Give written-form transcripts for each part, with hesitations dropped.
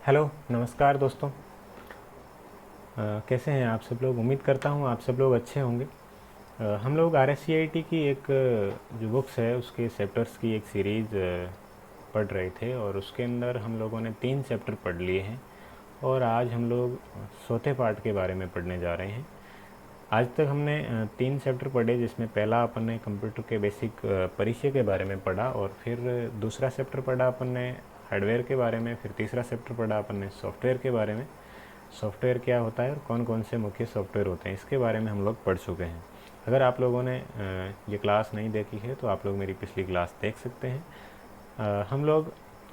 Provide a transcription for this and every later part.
Hello, नमस्कार दोस्तों। कैसे हैं आप सब लोग? उम्मीद करता हूँ आप सब लोग अच्छे होंगे। हम लोग RSCIT की एक जो बुक्स है उसके चैप्टर्स की एक सीरीज़ पढ़ रहे थे और उसके अंदर हम लोगों ने 3 चैप्टर पढ़ लिए हैं और आज हम लोग चौथे पार्ट के बारे में पढ़ने जा रहे हैं। आज तक हमने 3 चैप्टर पढ़े, जिसमें पहला अपन ने कंप्यूटर के बेसिक परिचय के बारे में पढ़ा और फिर दूसरा चैप्टर पढ़ा अपन ने हार्डवेयर के बारे में, फिर तीसरा चैप्टर पढ़ा अपन ने सॉफ्टवेयर के बारे में। सॉफ्टवेयर क्या होता है और कौन कौन से मुख्य सॉफ्टवेयर होते हैं, इसके बारे में हम लोग पढ़ चुके हैं। अगर आप लोगों ने ये क्लास नहीं देखी है तो आप लोग मेरी पिछली क्लास देख सकते हैं। हम लोग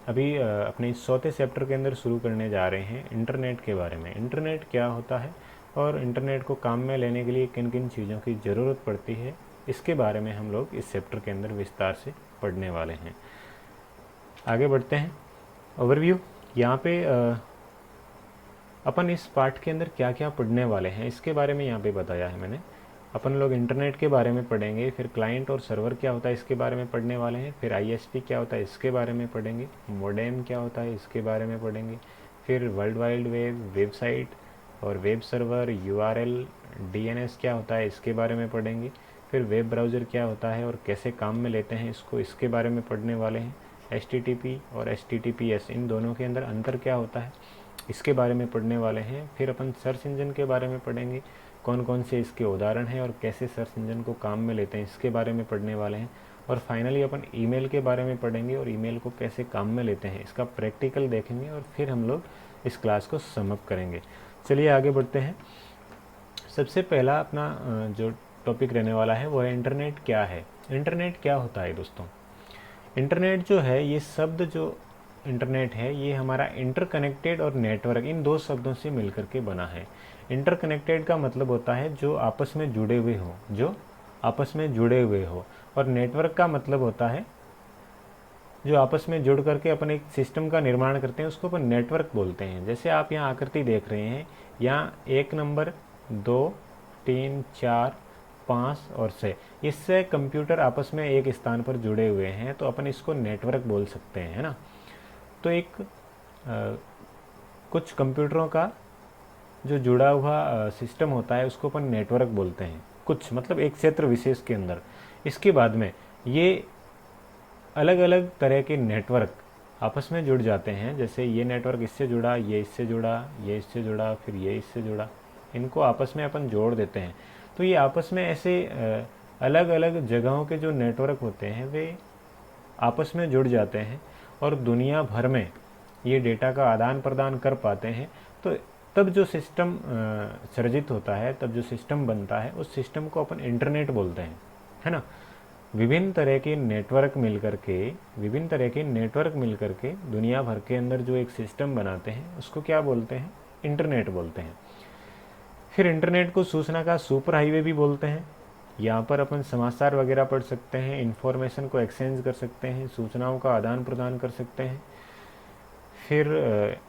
अभी अपने इस चौथे चैप्टर के अंदर शुरू करने जा रहे हैं इंटरनेट के बारे में। इंटरनेट क्या होता है और इंटरनेट को काम में लेने के लिए किन किन चीज़ों की ज़रूरत पड़ती है, इसके बारे में हम लोग इस चैप्टर के अंदर विस्तार से पढ़ने वाले हैं। आगे बढ़ते हैं। ओवरव्यू। यहाँ पे अपन इस पार्ट के अंदर क्या क्या पढ़ने वाले हैं इसके बारे में यहाँ पे बताया है मैंने। अपन लोग इंटरनेट के बारे में पढ़ेंगे, फिर क्लाइंट और सर्वर क्या होता है इसके बारे में पढ़ने वाले हैं, फिर ISP क्या होता है इसके बारे में पढ़ेंगे, मोडेम क्या होता है इसके बारे में पढ़ेंगे, फिर वर्ल्ड वाइड वेब, वेबसाइट और वेब सर्वर, URL, DNS क्या होता है इसके बारे में पढ़ेंगे, फिर वेब ब्राउज़र क्या होता है और कैसे काम में लेते हैं इसको, इसके बारे में पढ़ने वाले हैं। HTTP और HTTPS इन दोनों के अंदर अंतर क्या होता है इसके बारे में पढ़ने वाले हैं। फिर अपन सर्च इंजन के बारे में पढ़ेंगे, कौन कौन से इसके उदाहरण हैं और कैसे सर्च इंजन को काम में लेते हैं इसके बारे में पढ़ने वाले हैं। और फाइनली अपन ईमेल के बारे में पढ़ेंगे और ईमेल को कैसे काम में लेते हैं इसका प्रैक्टिकल देखेंगे और फिर हम लोग इस क्लास को समअप करेंगे। चलिए आगे बढ़ते हैं। सबसे पहला अपना जो टॉपिक रहने वाला है वो है इंटरनेट क्या है। इंटरनेट क्या होता है दोस्तों? इंटरनेट जो है, ये शब्द जो इंटरनेट है ये हमारा इंटरकनेक्टेड और नेटवर्क, इन दो शब्दों से मिलकर के बना है। इंटरकनेक्टेड का मतलब होता है जो आपस में जुड़े हुए हो, जो आपस में जुड़े हुए हो, और नेटवर्क का मतलब होता है जो आपस में जुड़ करके अपन एक सिस्टम का निर्माण करते हैं, उसको अपन नेटवर्क बोलते हैं। जैसे आप यहाँ आकृति देख रहे हैं, यहाँ 1 नंबर, 2, 3, 4, 5 और 6, इससे कंप्यूटर आपस में एक स्थान पर जुड़े हुए हैं, तो अपन इसको नेटवर्क बोल सकते हैं, है ना। तो एक कुछ कंप्यूटरों का जो जुड़ा हुआ सिस्टम होता है उसको अपन नेटवर्क बोलते हैं, कुछ मतलब एक क्षेत्र विशेष के अंदर। इसके बाद में ये अलग अलग तरह के नेटवर्क आपस में जुड़ जाते हैं। जैसे ये नेटवर्क इससे जुड़ा, ये इससे जुड़ा, ये इससे जुड़ा, फिर ये इससे जुड़ा, इनको आपस में अपन जोड़ देते हैं। तो ये आपस में ऐसे अलग अलग जगहों के जो नेटवर्क होते हैं वे आपस में जुड़ जाते हैं और दुनिया भर में ये डेटा का आदान प्रदान कर पाते हैं। तो तब जो सिस्टम सर्जित होता है, तब जो सिस्टम बनता है, उस सिस्टम को अपन इंटरनेट बोलते हैं, है ना। विभिन्न तरह के नेटवर्क मिलकर के दुनिया भर के अंदर जो एक सिस्टम बनाते हैं उसको क्या बोलते हैं? इंटरनेट बोलते हैं। फिर इंटरनेट को सूचना का सुपर हाईवे भी बोलते हैं। यहाँ पर अपन समाचार वगैरह पढ़ सकते हैं, इन्फॉर्मेशन को एक्सचेंज कर सकते हैं, सूचनाओं का आदान प्रदान कर सकते हैं। फिर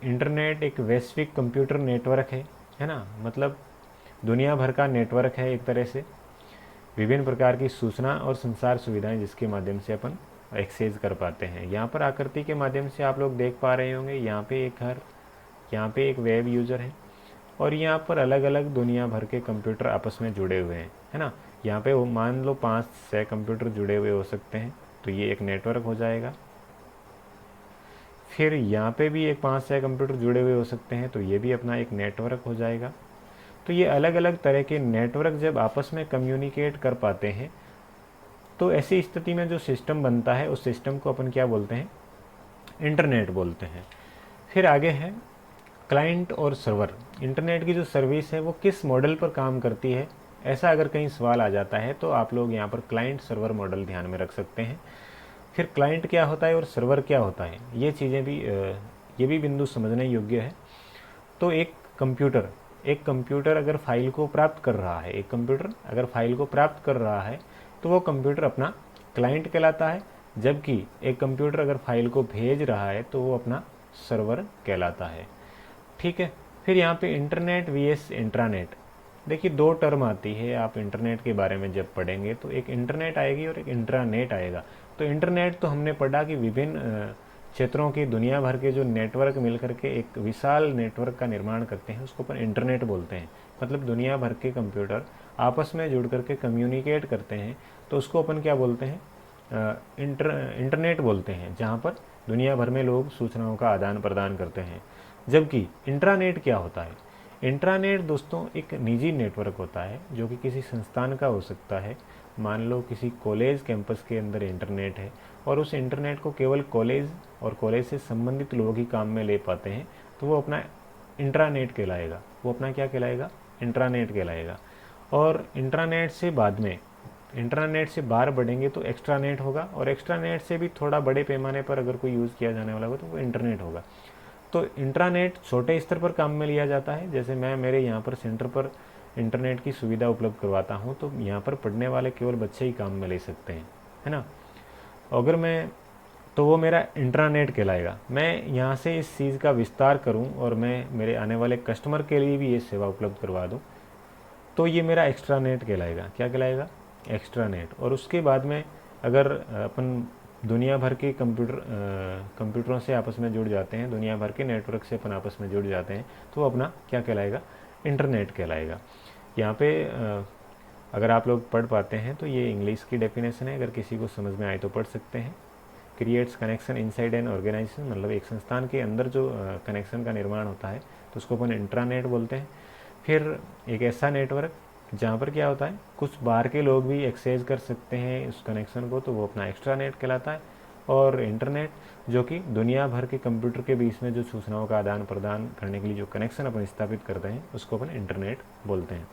इंटरनेट एक वैश्विक कंप्यूटर नेटवर्क है ना, मतलब दुनिया भर का नेटवर्क है एक तरह से। विभिन्न प्रकार की सूचना और संचार सुविधाएं जिसके माध्यम से अपन एक्सचेंज कर पाते हैं। यहाँ पर आकृति के माध्यम से आप लोग देख पा रहे होंगे, यहाँ पे एक घर, यहाँ पे एक वेब यूज़र है और यहाँ पर अलग अलग दुनिया भर के कंप्यूटर आपस में जुड़े हुए हैं, है ना। यहाँ पे मान लो 5-6 कंप्यूटर जुड़े हुए हो सकते हैं, तो ये एक नेटवर्क हो जाएगा। फिर यहाँ पे भी एक 5-6 कंप्यूटर जुड़े हुए हो सकते हैं, तो ये भी अपना एक नेटवर्क हो जाएगा। तो ये अलग अलग तरह के नेटवर्क जब आपस में कम्युनिकेट कर पाते हैं, तो ऐसी स्थिति में जो सिस्टम बनता है उस सिस्टम को अपन क्या बोलते हैं? इंटरनेट बोलते हैं। फिर आगे है क्लाइंट और सर्वर। इंटरनेट की जो सर्विस है वो किस मॉडल पर काम करती है, ऐसा अगर कहीं सवाल आ जाता है तो आप लोग यहाँ पर क्लाइंट सर्वर मॉडल ध्यान में रख सकते हैं। फिर क्लाइंट क्या होता है और सर्वर क्या होता है, ये चीज़ें भी ये भी बिंदु समझने योग्य है। तो एक कंप्यूटर अगर फाइल को प्राप्त कर रहा है, तो वो कंप्यूटर अपना क्लाइंट कहलाता है, जबकि एक कंप्यूटर अगर फाइल को भेज रहा है तो वो अपना सर्वर कहलाता है। ठीक है। फिर यहाँ पे इंटरनेट vs इंट्रानेट। देखिए 2 टर्म आती है, आप इंटरनेट के बारे में जब पढ़ेंगे तो एक इंटरनेट आएगी और एक इंट्रानेट आएगा। तो इंटरनेट तो हमने पढ़ा कि विभिन्न क्षेत्रों की दुनिया भर के जो नेटवर्क मिलकर के एक विशाल नेटवर्क का निर्माण करते हैं उसको अपन इंटरनेट बोलते हैं। मतलब दुनिया भर के कंप्यूटर आपस में जुड़ करके कम्युनिकेट करते हैं तो उसको अपन क्या बोलते हैं, इंटरनेट बोलते हैं, जहाँ पर दुनिया भर में लोग सूचनाओं का आदान प्रदान करते हैं। जबकि इंट्रानेट क्या होता है? इंट्रानेट दोस्तों एक निजी नेटवर्क होता है जो कि किसी संस्थान का हो सकता है। मान लो किसी कॉलेज कैंपस के अंदर इंटरनेट है और उस इंटरनेट को केवल कॉलेज और कॉलेज से संबंधित लोग ही काम में ले पाते हैं, तो वो अपना इंट्रानेट कहलाएगा। वो अपना क्या कहलाएगा? इंट्रानेट कहलाएगा। और इंट्रानेट से बाद में, इंट्रानेट से बाहर बढ़ेंगे तो एक्स्ट्रानेट होगा, और एक्स्ट्रानेट से भी थोड़ा बड़े पैमाने पर अगर कोई यूज़ किया जाने वाला हो तो वो इंटरनेट होगा। तो इंट्रानेट छोटे स्तर पर काम में लिया जाता है। जैसे मैं मेरे यहाँ पर सेंटर पर इंटरनेट की सुविधा उपलब्ध करवाता हूँ, तो यहाँ पर पढ़ने वाले केवल बच्चे ही काम में ले सकते हैं, है ना। अगर मैं, तो वो मेरा इंट्रानेट कहलाएगा। मैं यहाँ से इस चीज़ का विस्तार करूँ और मैं मेरे आने वाले कस्टमर के लिए भी ये सेवा उपलब्ध करवा दूँ, तो ये मेरा एक्स्ट्रानेट कहलाएगा। क्या कहलाएगा? एक्स्ट्रानेट। और उसके बाद में अगर अपन दुनिया भर के कंप्यूटरों से आपस में जुड़ जाते हैं, दुनिया भर के नेटवर्क से अपन आपस में जुड़ जाते हैं, तो वो अपना क्या कहलाएगा? इंटरनेट कहलाएगा। यहाँ पे अगर आप लोग पढ़ पाते हैं तो ये इंग्लिश की डेफिनेशन है, अगर किसी को समझ में आए तो पढ़ सकते हैं। Creates connection inside an organisation, मतलब एक संस्थान के अंदर जो कनेक्शन का निर्माण होता है तो उसको अपन इंट्रानेट बोलते हैं। फिर एक ऐसा नेटवर्क जहाँ पर क्या होता है, कुछ बाहर के लोग भी एक्सेस कर सकते हैं उस कनेक्शन को, तो वो अपना एक्स्ट्रानेट कहलाता है। और इंटरनेट जो कि दुनिया भर के कंप्यूटर के बीच में जो सूचनाओं का आदान प्रदान करने के लिए जो कनेक्शन अपन स्थापित करते हैं उसको अपन इंटरनेट बोलते हैं।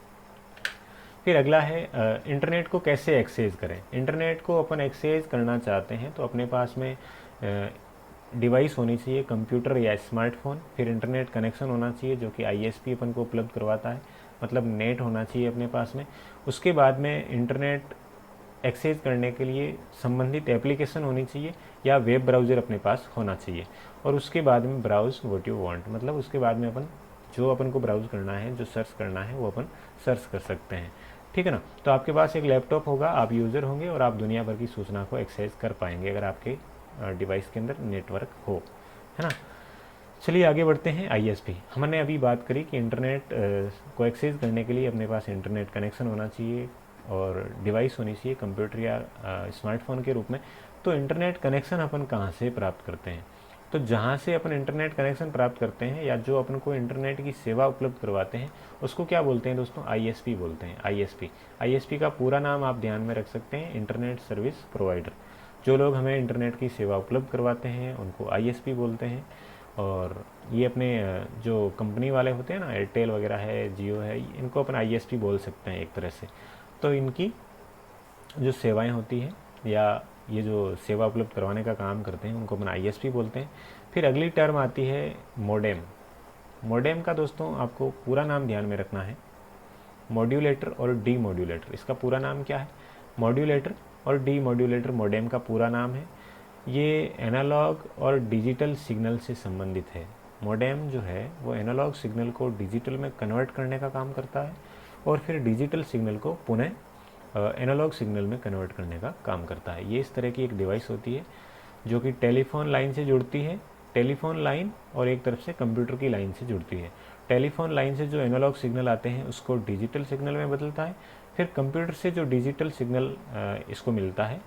फिर अगला है इंटरनेट को कैसे एक्सेस करें। इंटरनेट को अपन एक्सेस करना चाहते हैं तो अपने पास में डिवाइस होनी चाहिए, कंप्यूटर या स्मार्टफोन। फिर इंटरनेट कनेक्शन होना चाहिए जो कि ISP अपन को उपलब्ध करवाता है, मतलब नेट होना चाहिए अपने पास में। उसके बाद में इंटरनेट एक्सेस करने के लिए संबंधित एप्लीकेशन होनी चाहिए या वेब ब्राउज़र अपने पास होना चाहिए। और उसके बाद में ब्राउज़ व्हाट यू वांट, मतलब उसके बाद में अपन जो अपन को ब्राउज़ करना है, जो सर्च करना है, वो अपन सर्च कर सकते हैं, ठीक है ना। तो आपके पास एक लैपटॉप होगा, आप यूज़र होंगे और आप दुनिया भर की सूचना को एक्सेस कर पाएंगे अगर आपके डिवाइस के अंदर नेटवर्क हो, है ना। चलिए आगे बढ़ते हैं। ISP हमने अभी बात करी कि इंटरनेट को एक्सेस करने के लिए अपने पास इंटरनेट कनेक्शन होना चाहिए और डिवाइस होनी चाहिए कंप्यूटर या स्मार्टफोन के रूप में। तो इंटरनेट कनेक्शन अपन कहाँ से प्राप्त करते हैं? तो जहाँ से अपन इंटरनेट कनेक्शन प्राप्त करते हैं या जो अपन को इंटरनेट की सेवा उपलब्ध करवाते हैं उसको क्या बोलते हैं दोस्तों? ISP बोलते हैं। ISP का पूरा नाम आप ध्यान में रख सकते हैं, इंटरनेट सर्विस प्रोवाइडर। जो लोग हमें इंटरनेट की सेवा उपलब्ध करवाते हैं उनको ISP बोलते हैं। और ये अपने जो कंपनी वाले होते हैं ना, एयरटेल वगैरह है, जियो है, इनको अपन ISP बोल सकते हैं एक तरह से। तो इनकी जो सेवाएं होती हैं या ये जो सेवा उपलब्ध करवाने का काम करते हैं उनको अपन ISP बोलते हैं। फिर अगली टर्म आती है मोडेम। मोडेम का दोस्तों आपको पूरा नाम ध्यान में रखना है, मॉड्यूलेटर और डी मॉड्यूलेटर। इसका पूरा नाम क्या है? मॉड्यूलेटर और डी मॉड्यूलेटर मोडेम का पूरा नाम है। ये एनालॉग और डिजिटल सिग्नल से संबंधित है। मोडेम जो है वो एनालॉग सिग्नल को डिजिटल में कन्वर्ट करने का काम करता है और फिर डिजिटल सिग्नल को पुनः एनालॉग सिग्नल में कन्वर्ट करने का काम करता है। ये इस तरह की एक डिवाइस होती है जो कि टेलीफोन लाइन से जुड़ती है, टेलीफोन लाइन और एक तरफ से कंप्यूटर की लाइन से जुड़ती है। टेलीफोन लाइन से जो एनालॉग सिग्नल आते हैं उसको डिजिटल सिग्नल में बदलता है, फिर कंप्यूटर से जो डिजिटल सिग्नल इसको मिलता है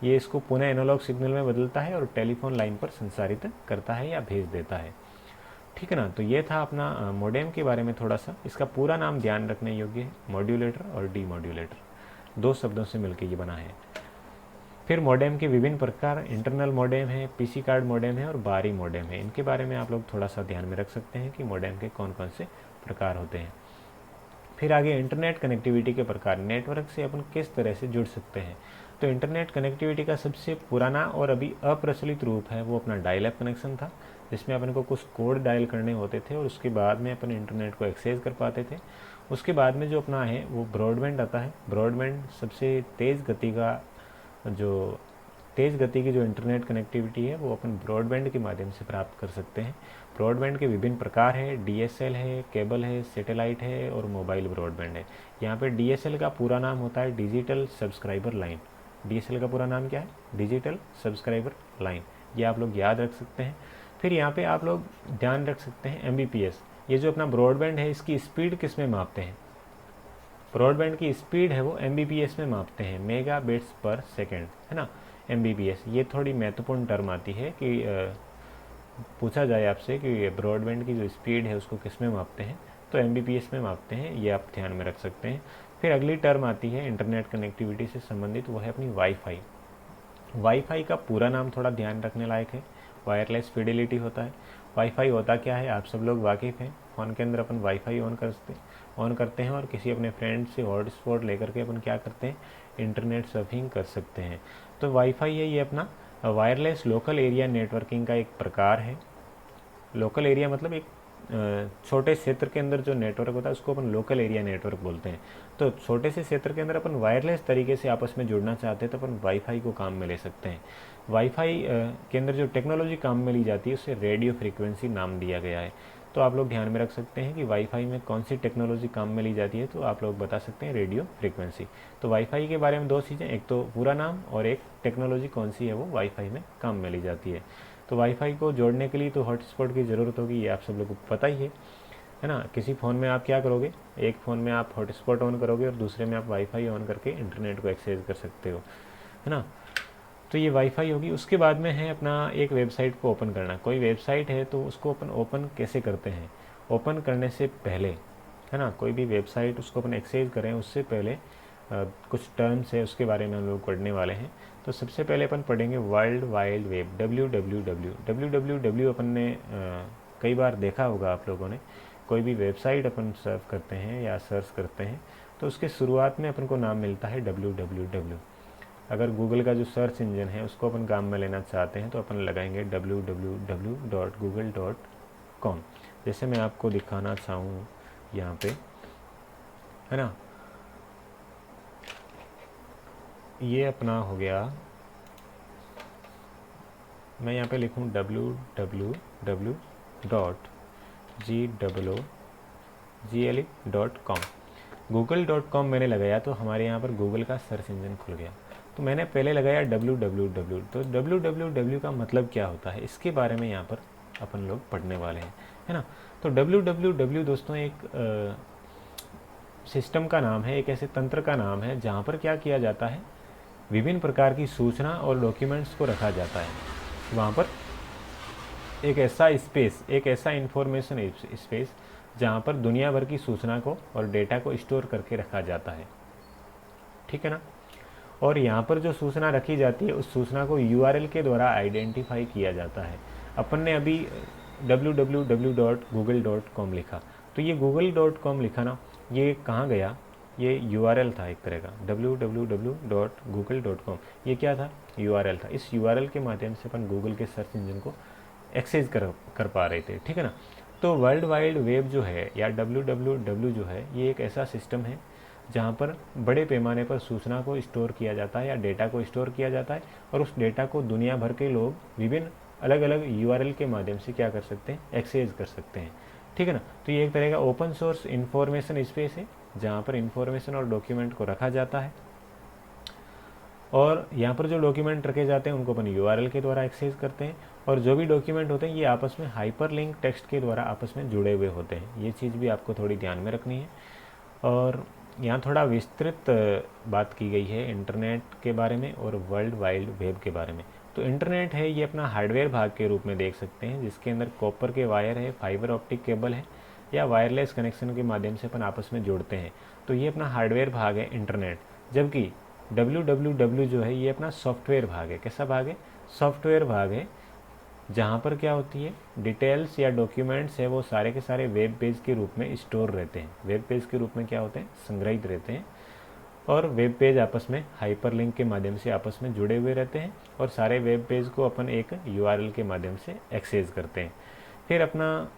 ये इसको पुनः एनालॉग सिग्नल में बदलता है और टेलीफोन लाइन पर संचारित करता है या भेज देता है, ठीक है ना। तो ये था अपना मोडेम के बारे में थोड़ा सा। इसका पूरा नाम ध्यान रखने योग्य है, मॉड्यूलेटर और डी मॉड्यूलेटर, दो शब्दों से मिलकर ये बना है। फिर मॉडेम के विभिन्न प्रकार, इंटरनल मॉडेम है, पीसी कार्ड मॉडेम है और बाहरी मॉडेम है। इनके बारे में आप लोग थोड़ा सा ध्यान में रख सकते हैं कि मॉडेम के कौन कौन से प्रकार होते हैं। फिर आगे इंटरनेट कनेक्टिविटी के प्रकार, नेटवर्क से अपन किस तरह से जुड़ सकते हैं। तो इंटरनेट कनेक्टिविटी का सबसे पुराना और अभी अप्रचलित रूप है वो अपना डायल अप कनेक्शन था, जिसमें अपन को कुछ कोड डायल करने होते थे और उसके बाद में अपन इंटरनेट को एक्सेस कर पाते थे। उसके बाद में जो अपना है वो ब्रॉडबैंड आता है। ब्रॉडबैंड सबसे तेज़ गति की जो इंटरनेट कनेक्टिविटी है वो अपन ब्रॉडबैंड के माध्यम से प्राप्त कर सकते हैं। ब्रॉडबैंड के विभिन्न प्रकार है, DSL है, केबल है, सैटेलाइट है और मोबाइल ब्रॉडबैंड है। यहाँ पे DSL का पूरा नाम होता है डिजिटल सब्सक्राइबर लाइन। DSL का पूरा नाम क्या है? Digital subscriber line. ये आप लोग याद रख सकते हैं। फिर यहाँ पे आप लोग ध्यान रख सकते हैं MBPS, ये जो अपना ब्रॉडबैंड है इसकी स्पीड किस में मापते हैं? ब्रॉडबैंड की स्पीड है वो MBPS में मापते हैं, मेगा बिट्स पर सेकेंड, है ना। MBPS ये थोड़ी महत्वपूर्ण टर्म आती है कि पूछा जाए आपसे कि ब्रॉडबैंड की जो स्पीड है उसको किस में मापते हैं, तो MBPS में मापते हैं, ये आप ध्यान में रख सकते हैं। फिर अगली टर्म आती है इंटरनेट कनेक्टिविटी से संबंधित, वो है अपनी वाईफाई। वाईफाई का पूरा नाम थोड़ा ध्यान रखने लायक है, वायरलेस फिडेलिटी होता है। वाईफाई होता क्या है आप सब लोग वाकिफ़ हैं। फ़ोन के अंदर अपन वाईफाई ऑन करते हैं और किसी अपने फ्रेंड से हॉटस्पॉट लेकर के अपन क्या करते हैं, इंटरनेट सर्फिंग कर सकते हैं। तो वाईफाई है ये अपना वायरलेस लोकल एरिया नेटवर्किंग का एक प्रकार है। लोकल एरिया मतलब एक छोटे क्षेत्र के अंदर जो नेटवर्क होता है उसको अपन लोकल एरिया नेटवर्क बोलते हैं। तो छोटे से क्षेत्र के अंदर अपन वायरलेस तरीके से आपस में जुड़ना चाहते हैं तो अपन वाईफाई को काम में ले सकते हैं। वाईफाई के अंदर जो टेक्नोलॉजी काम में ली जाती है उसे रेडियो फ्रीक्वेंसी नाम दिया गया है। तो आप लोग ध्यान में रख सकते हैं कि वाईफाई में कौन सी टेक्नोलॉजी काम में ली जाती है, तो आप लोग बता सकते हैं रेडियो फ्रीक्वेंसी। तो वाईफाई के बारे में दो चीज़ें, एक तो पूरा नाम और एक टेक्नोलॉजी कौन सी है वो वाईफाई में काम में ली जाती है। तो वाईफाई को जोड़ने के लिए तो हॉटस्पॉट की ज़रूरत होगी, ये आप सब लोगों को पता ही है ना। किसी फ़ोन में आप क्या करोगे, एक फ़ोन में आप हॉटस्पॉट ऑन करोगे और दूसरे में आप वाईफाई ऑन करके इंटरनेट को एक्सेस कर सकते हो, है ना। तो ये वाईफाई होगी। उसके बाद में है अपना एक वेबसाइट को ओपन करना। कोई वेबसाइट है तो उसको अपन ओपन कैसे करते हैं, ओपन करने से पहले, है ना, कोई भी वेबसाइट उसको अपन एक्सेस करें उससे पहले कुछ टर्म्स है उसके बारे में हम लोग पढ़ने वाले हैं। तो सबसे पहले अपन पढ़ेंगे वर्ल्ड वाइड वेब, www अपन ने कई बार देखा होगा आप लोगों ने। कोई भी वेबसाइट अपन सर्फ करते हैं या सर्च करते हैं तो उसके शुरुआत में अपन को नाम मिलता है www। अगर गूगल का जो सर्च इंजन है उसको अपन काम में लेना चाहते हैं तो अपन लगाएंगे www.google.com। जैसे मैं आपको दिखाना चाहूँ यहाँ पे, है ना, ये अपना हो गया, मैं यहाँ पे लिखूँ www.google.com। google.com मैंने लगाया तो हमारे यहाँ पर गूगल का सर्च इंजन खुल गया। तो मैंने पहले लगाया www। तो www का मतलब क्या होता है इसके बारे में यहाँ पर अपन लोग पढ़ने वाले हैं, है ना। तो www दोस्तों एक सिस्टम का नाम है, एक ऐसे तंत्र का नाम है जहाँ पर क्या किया जाता है, विभिन्न प्रकार की सूचना और डॉक्यूमेंट्स को रखा जाता है। वहाँ पर एक ऐसा स्पेस, एक ऐसा इंफॉर्मेशन स्पेस जहाँ पर दुनिया भर की सूचना को और डेटा को स्टोर करके रखा जाता है, ठीक है ना। और यहाँ पर जो सूचना रखी जाती है उस सूचना को URL के द्वारा आइडेंटिफाई किया जाता है। अपन ने अभी www.google.com लिखा, तो ये google.com लिखा ना, ये कहाँ गया, ये URL था एक तरह का। www.google.com ये क्या था, URL था। इस URL के माध्यम से अपन गूगल के सर्च इंजन को एक्सेस कर पा रहे थे, ठीक है ना। तो वर्ल्ड वाइड वेब जो है या www जो है ये एक ऐसा सिस्टम है जहाँ पर बड़े पैमाने पर सूचना को स्टोर किया जाता है या डेटा को स्टोर किया जाता है और उस डेटा को दुनिया भर के लोग विभिन्न अलग अलग URL के माध्यम से क्या कर सकते हैं, एक्सेस कर सकते हैं, ठीक है ना। तो ये एक तरह का ओपन सोर्स इंफॉर्मेशन स्पेस है जहाँ पर इंफॉर्मेशन और डॉक्यूमेंट को रखा जाता है और यहाँ पर जो डॉक्यूमेंट रखे जाते हैं उनको अपन URL के द्वारा एक्सेस करते हैं और जो भी डॉक्यूमेंट होते हैं ये आपस में हाइपरलिंक टेक्स्ट के द्वारा आपस में जुड़े हुए होते हैं। ये चीज़ भी आपको थोड़ी ध्यान में रखनी है। और यहाँ थोड़ा विस्तृत बात की गई है इंटरनेट के बारे में और वर्ल्ड वाइड वेब के बारे में। तो इंटरनेट है ये अपना हार्डवेयर भाग के रूप में देख सकते हैं जिसके अंदर कॉपर के वायर है, फाइबर ऑप्टिक केबल है या वायरलेस कनेक्शन के माध्यम से अपन आपस में जोड़ते हैं। तो ये अपना हार्डवेयर भाग है इंटरनेट। जबकि www जो है ये अपना सॉफ्टवेयर भाग है। कैसा भाग है, सॉफ्टवेयर भाग है, जहाँ पर क्या होती है, डिटेल्स या डॉक्यूमेंट्स है वो सारे के सारे वेब पेज के रूप में स्टोर रहते हैं। वेब पेज के रूप में क्या होते हैं, संग्रहित रहते हैं और वेब पेज आपस में हाइपरलिंक के माध्यम से आपस में जुड़े हुए रहते हैं और सारे वेब पेज को अपन एक URL के माध्यम से एक्सेस करते हैं। फिर अपना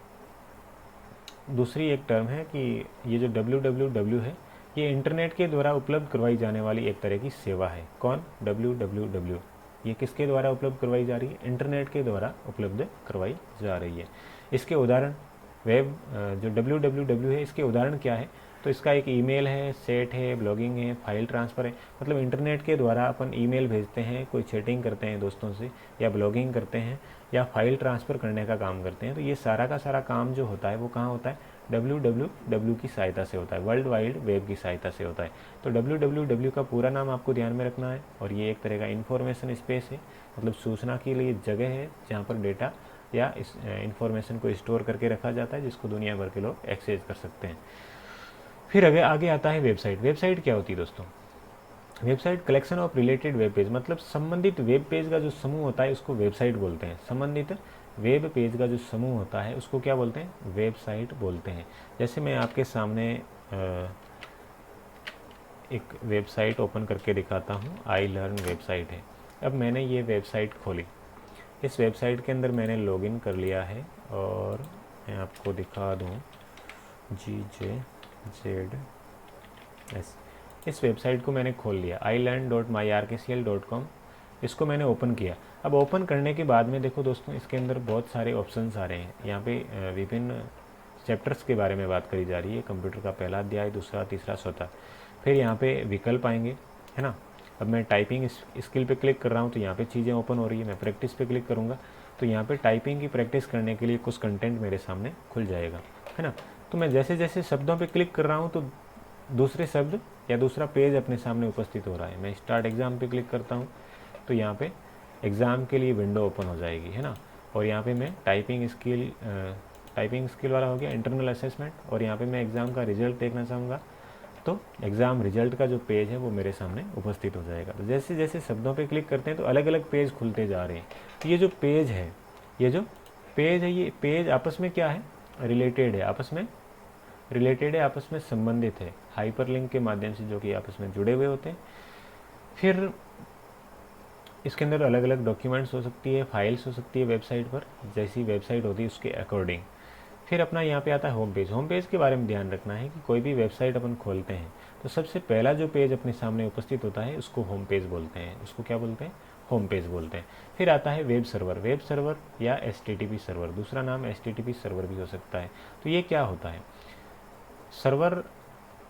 दूसरी एक टर्म है कि ये जो www है ये इंटरनेट के द्वारा उपलब्ध करवाई जाने वाली एक तरह की सेवा है। कौन, www ये किसके द्वारा उपलब्ध करवाई जा रही है, इंटरनेट के द्वारा उपलब्ध करवाई जा रही है। इसके उदाहरण वेब जो www है इसके उदाहरण क्या है, तो इसका एक ईमेल है, सेट है, ब्लॉगिंग है, फाइल ट्रांसफ़र है। मतलब इंटरनेट के द्वारा अपन ईमेल भेजते हैं, कोई चैटिंग करते हैं दोस्तों से, या ब्लॉगिंग करते हैं, या फाइल ट्रांसफ़र करने का काम करते हैं। तो ये सारा का सारा काम जो होता है वो कहाँ होता है? www की सहायता से होता है, वर्ल्ड वाइड वेब की सहायता से होता है। तो www का पूरा नाम आपको ध्यान में रखना है। और ये एक तरह का इंफॉर्मेशन स्पेस है, मतलब सूचना के लिए जगह है जहाँ पर डेटा या इस इंफॉर्मेशन को स्टोर करके रखा जाता है, जिसको दुनिया भर के लोग एक्सेस कर सकते हैं। फिर आगे आता है वेबसाइट। वेबसाइट क्या होती है दोस्तों? Website collection of related web page, मतलब संबंधित वेब पेज का जो समूह होता है उसको वेबसाइट बोलते हैं। संबंधित वेब पेज का जो समूह होता है उसको क्या बोलते हैं? वेबसाइट बोलते हैं। जैसे मैं आपके सामने एक वेबसाइट ओपन करके दिखाता हूँ। आई लर्न वेबसाइट है। अब मैंने ये वेबसाइट खोली। इस वेबसाइट के अंदर मैंने लॉगिन कर लिया है और मैं आपको दिखा दूँ GJZS। इस वेबसाइट को मैंने खोल लिया, ilearn.myrkcl.com। इसको मैंने ओपन किया। अब ओपन करने के बाद में देखो दोस्तों, इसके अंदर बहुत सारे ऑप्शंस आ रहे हैं। यहाँ पे विभिन्न चैप्टर्स के बारे में बात करी जा रही है। कंप्यूटर का पहला अध्याय, दूसरा, तीसरा, चौथा। फिर यहाँ पे विकल्प आएंगे, है ना। अब मैं टाइपिंग स्किल पे क्लिक कर रहा हूँ तो यहाँ पे चीज़ें ओपन हो रही है। मैं प्रैक्टिस पे क्लिक करूँगा तो यहाँ पे टाइपिंग की प्रैक्टिस करने के लिए कुछ कंटेंट मेरे सामने खुल जाएगा, है ना। तो मैं जैसे जैसे शब्दों पे क्लिक कर रहा हूँ तो दूसरे शब्द या दूसरा पेज अपने सामने उपस्थित हो रहा है। मैं स्टार्ट एग्ज़ाम पे क्लिक करता हूँ तो यहाँ पे एग्ज़ाम के लिए विंडो ओपन हो जाएगी, है ना। और यहाँ पे मैं टाइपिंग स्किल वाला हो गया, इंटरनल असेसमेंट। और यहाँ पे मैं एग्ज़ाम का रिजल्ट देखना चाहूँगा तो एग्ज़ाम रिजल्ट का जो पेज है वो मेरे सामने उपस्थित हो जाएगा। तो जैसे जैसे शब्दों पे क्लिक करते हैं तो अलग अलग पेज खुलते जा रहे हैं। तो ये जो पेज है, ये पेज आपस में क्या है? रिलेटेड है, आपस में संबंधित है, हाइपरलिंक के माध्यम से, जो कि आपस में जुड़े हुए होते हैं। फिर इसके अंदर अलग अलग डॉक्यूमेंट्स हो सकती है, फाइल्स हो सकती है वेबसाइट पर, जैसी वेबसाइट होती है उसके अकॉर्डिंग। फिर अपना यहाँ पे आता है होम पेज। होम पेज के बारे में ध्यान रखना है कि कोई भी वेबसाइट अपन खोलते हैं तो सबसे पहला जो पेज अपने सामने उपस्थित होता है उसको होम पेज बोलते हैं। उसको क्या बोलते हैं? होम पेज बोलते हैं। फिर आता है वेब सर्वर या HTTP सर्वर, दूसरा नाम HTTP सर्वर भी हो सकता है। तो ये क्या होता है? सर्वर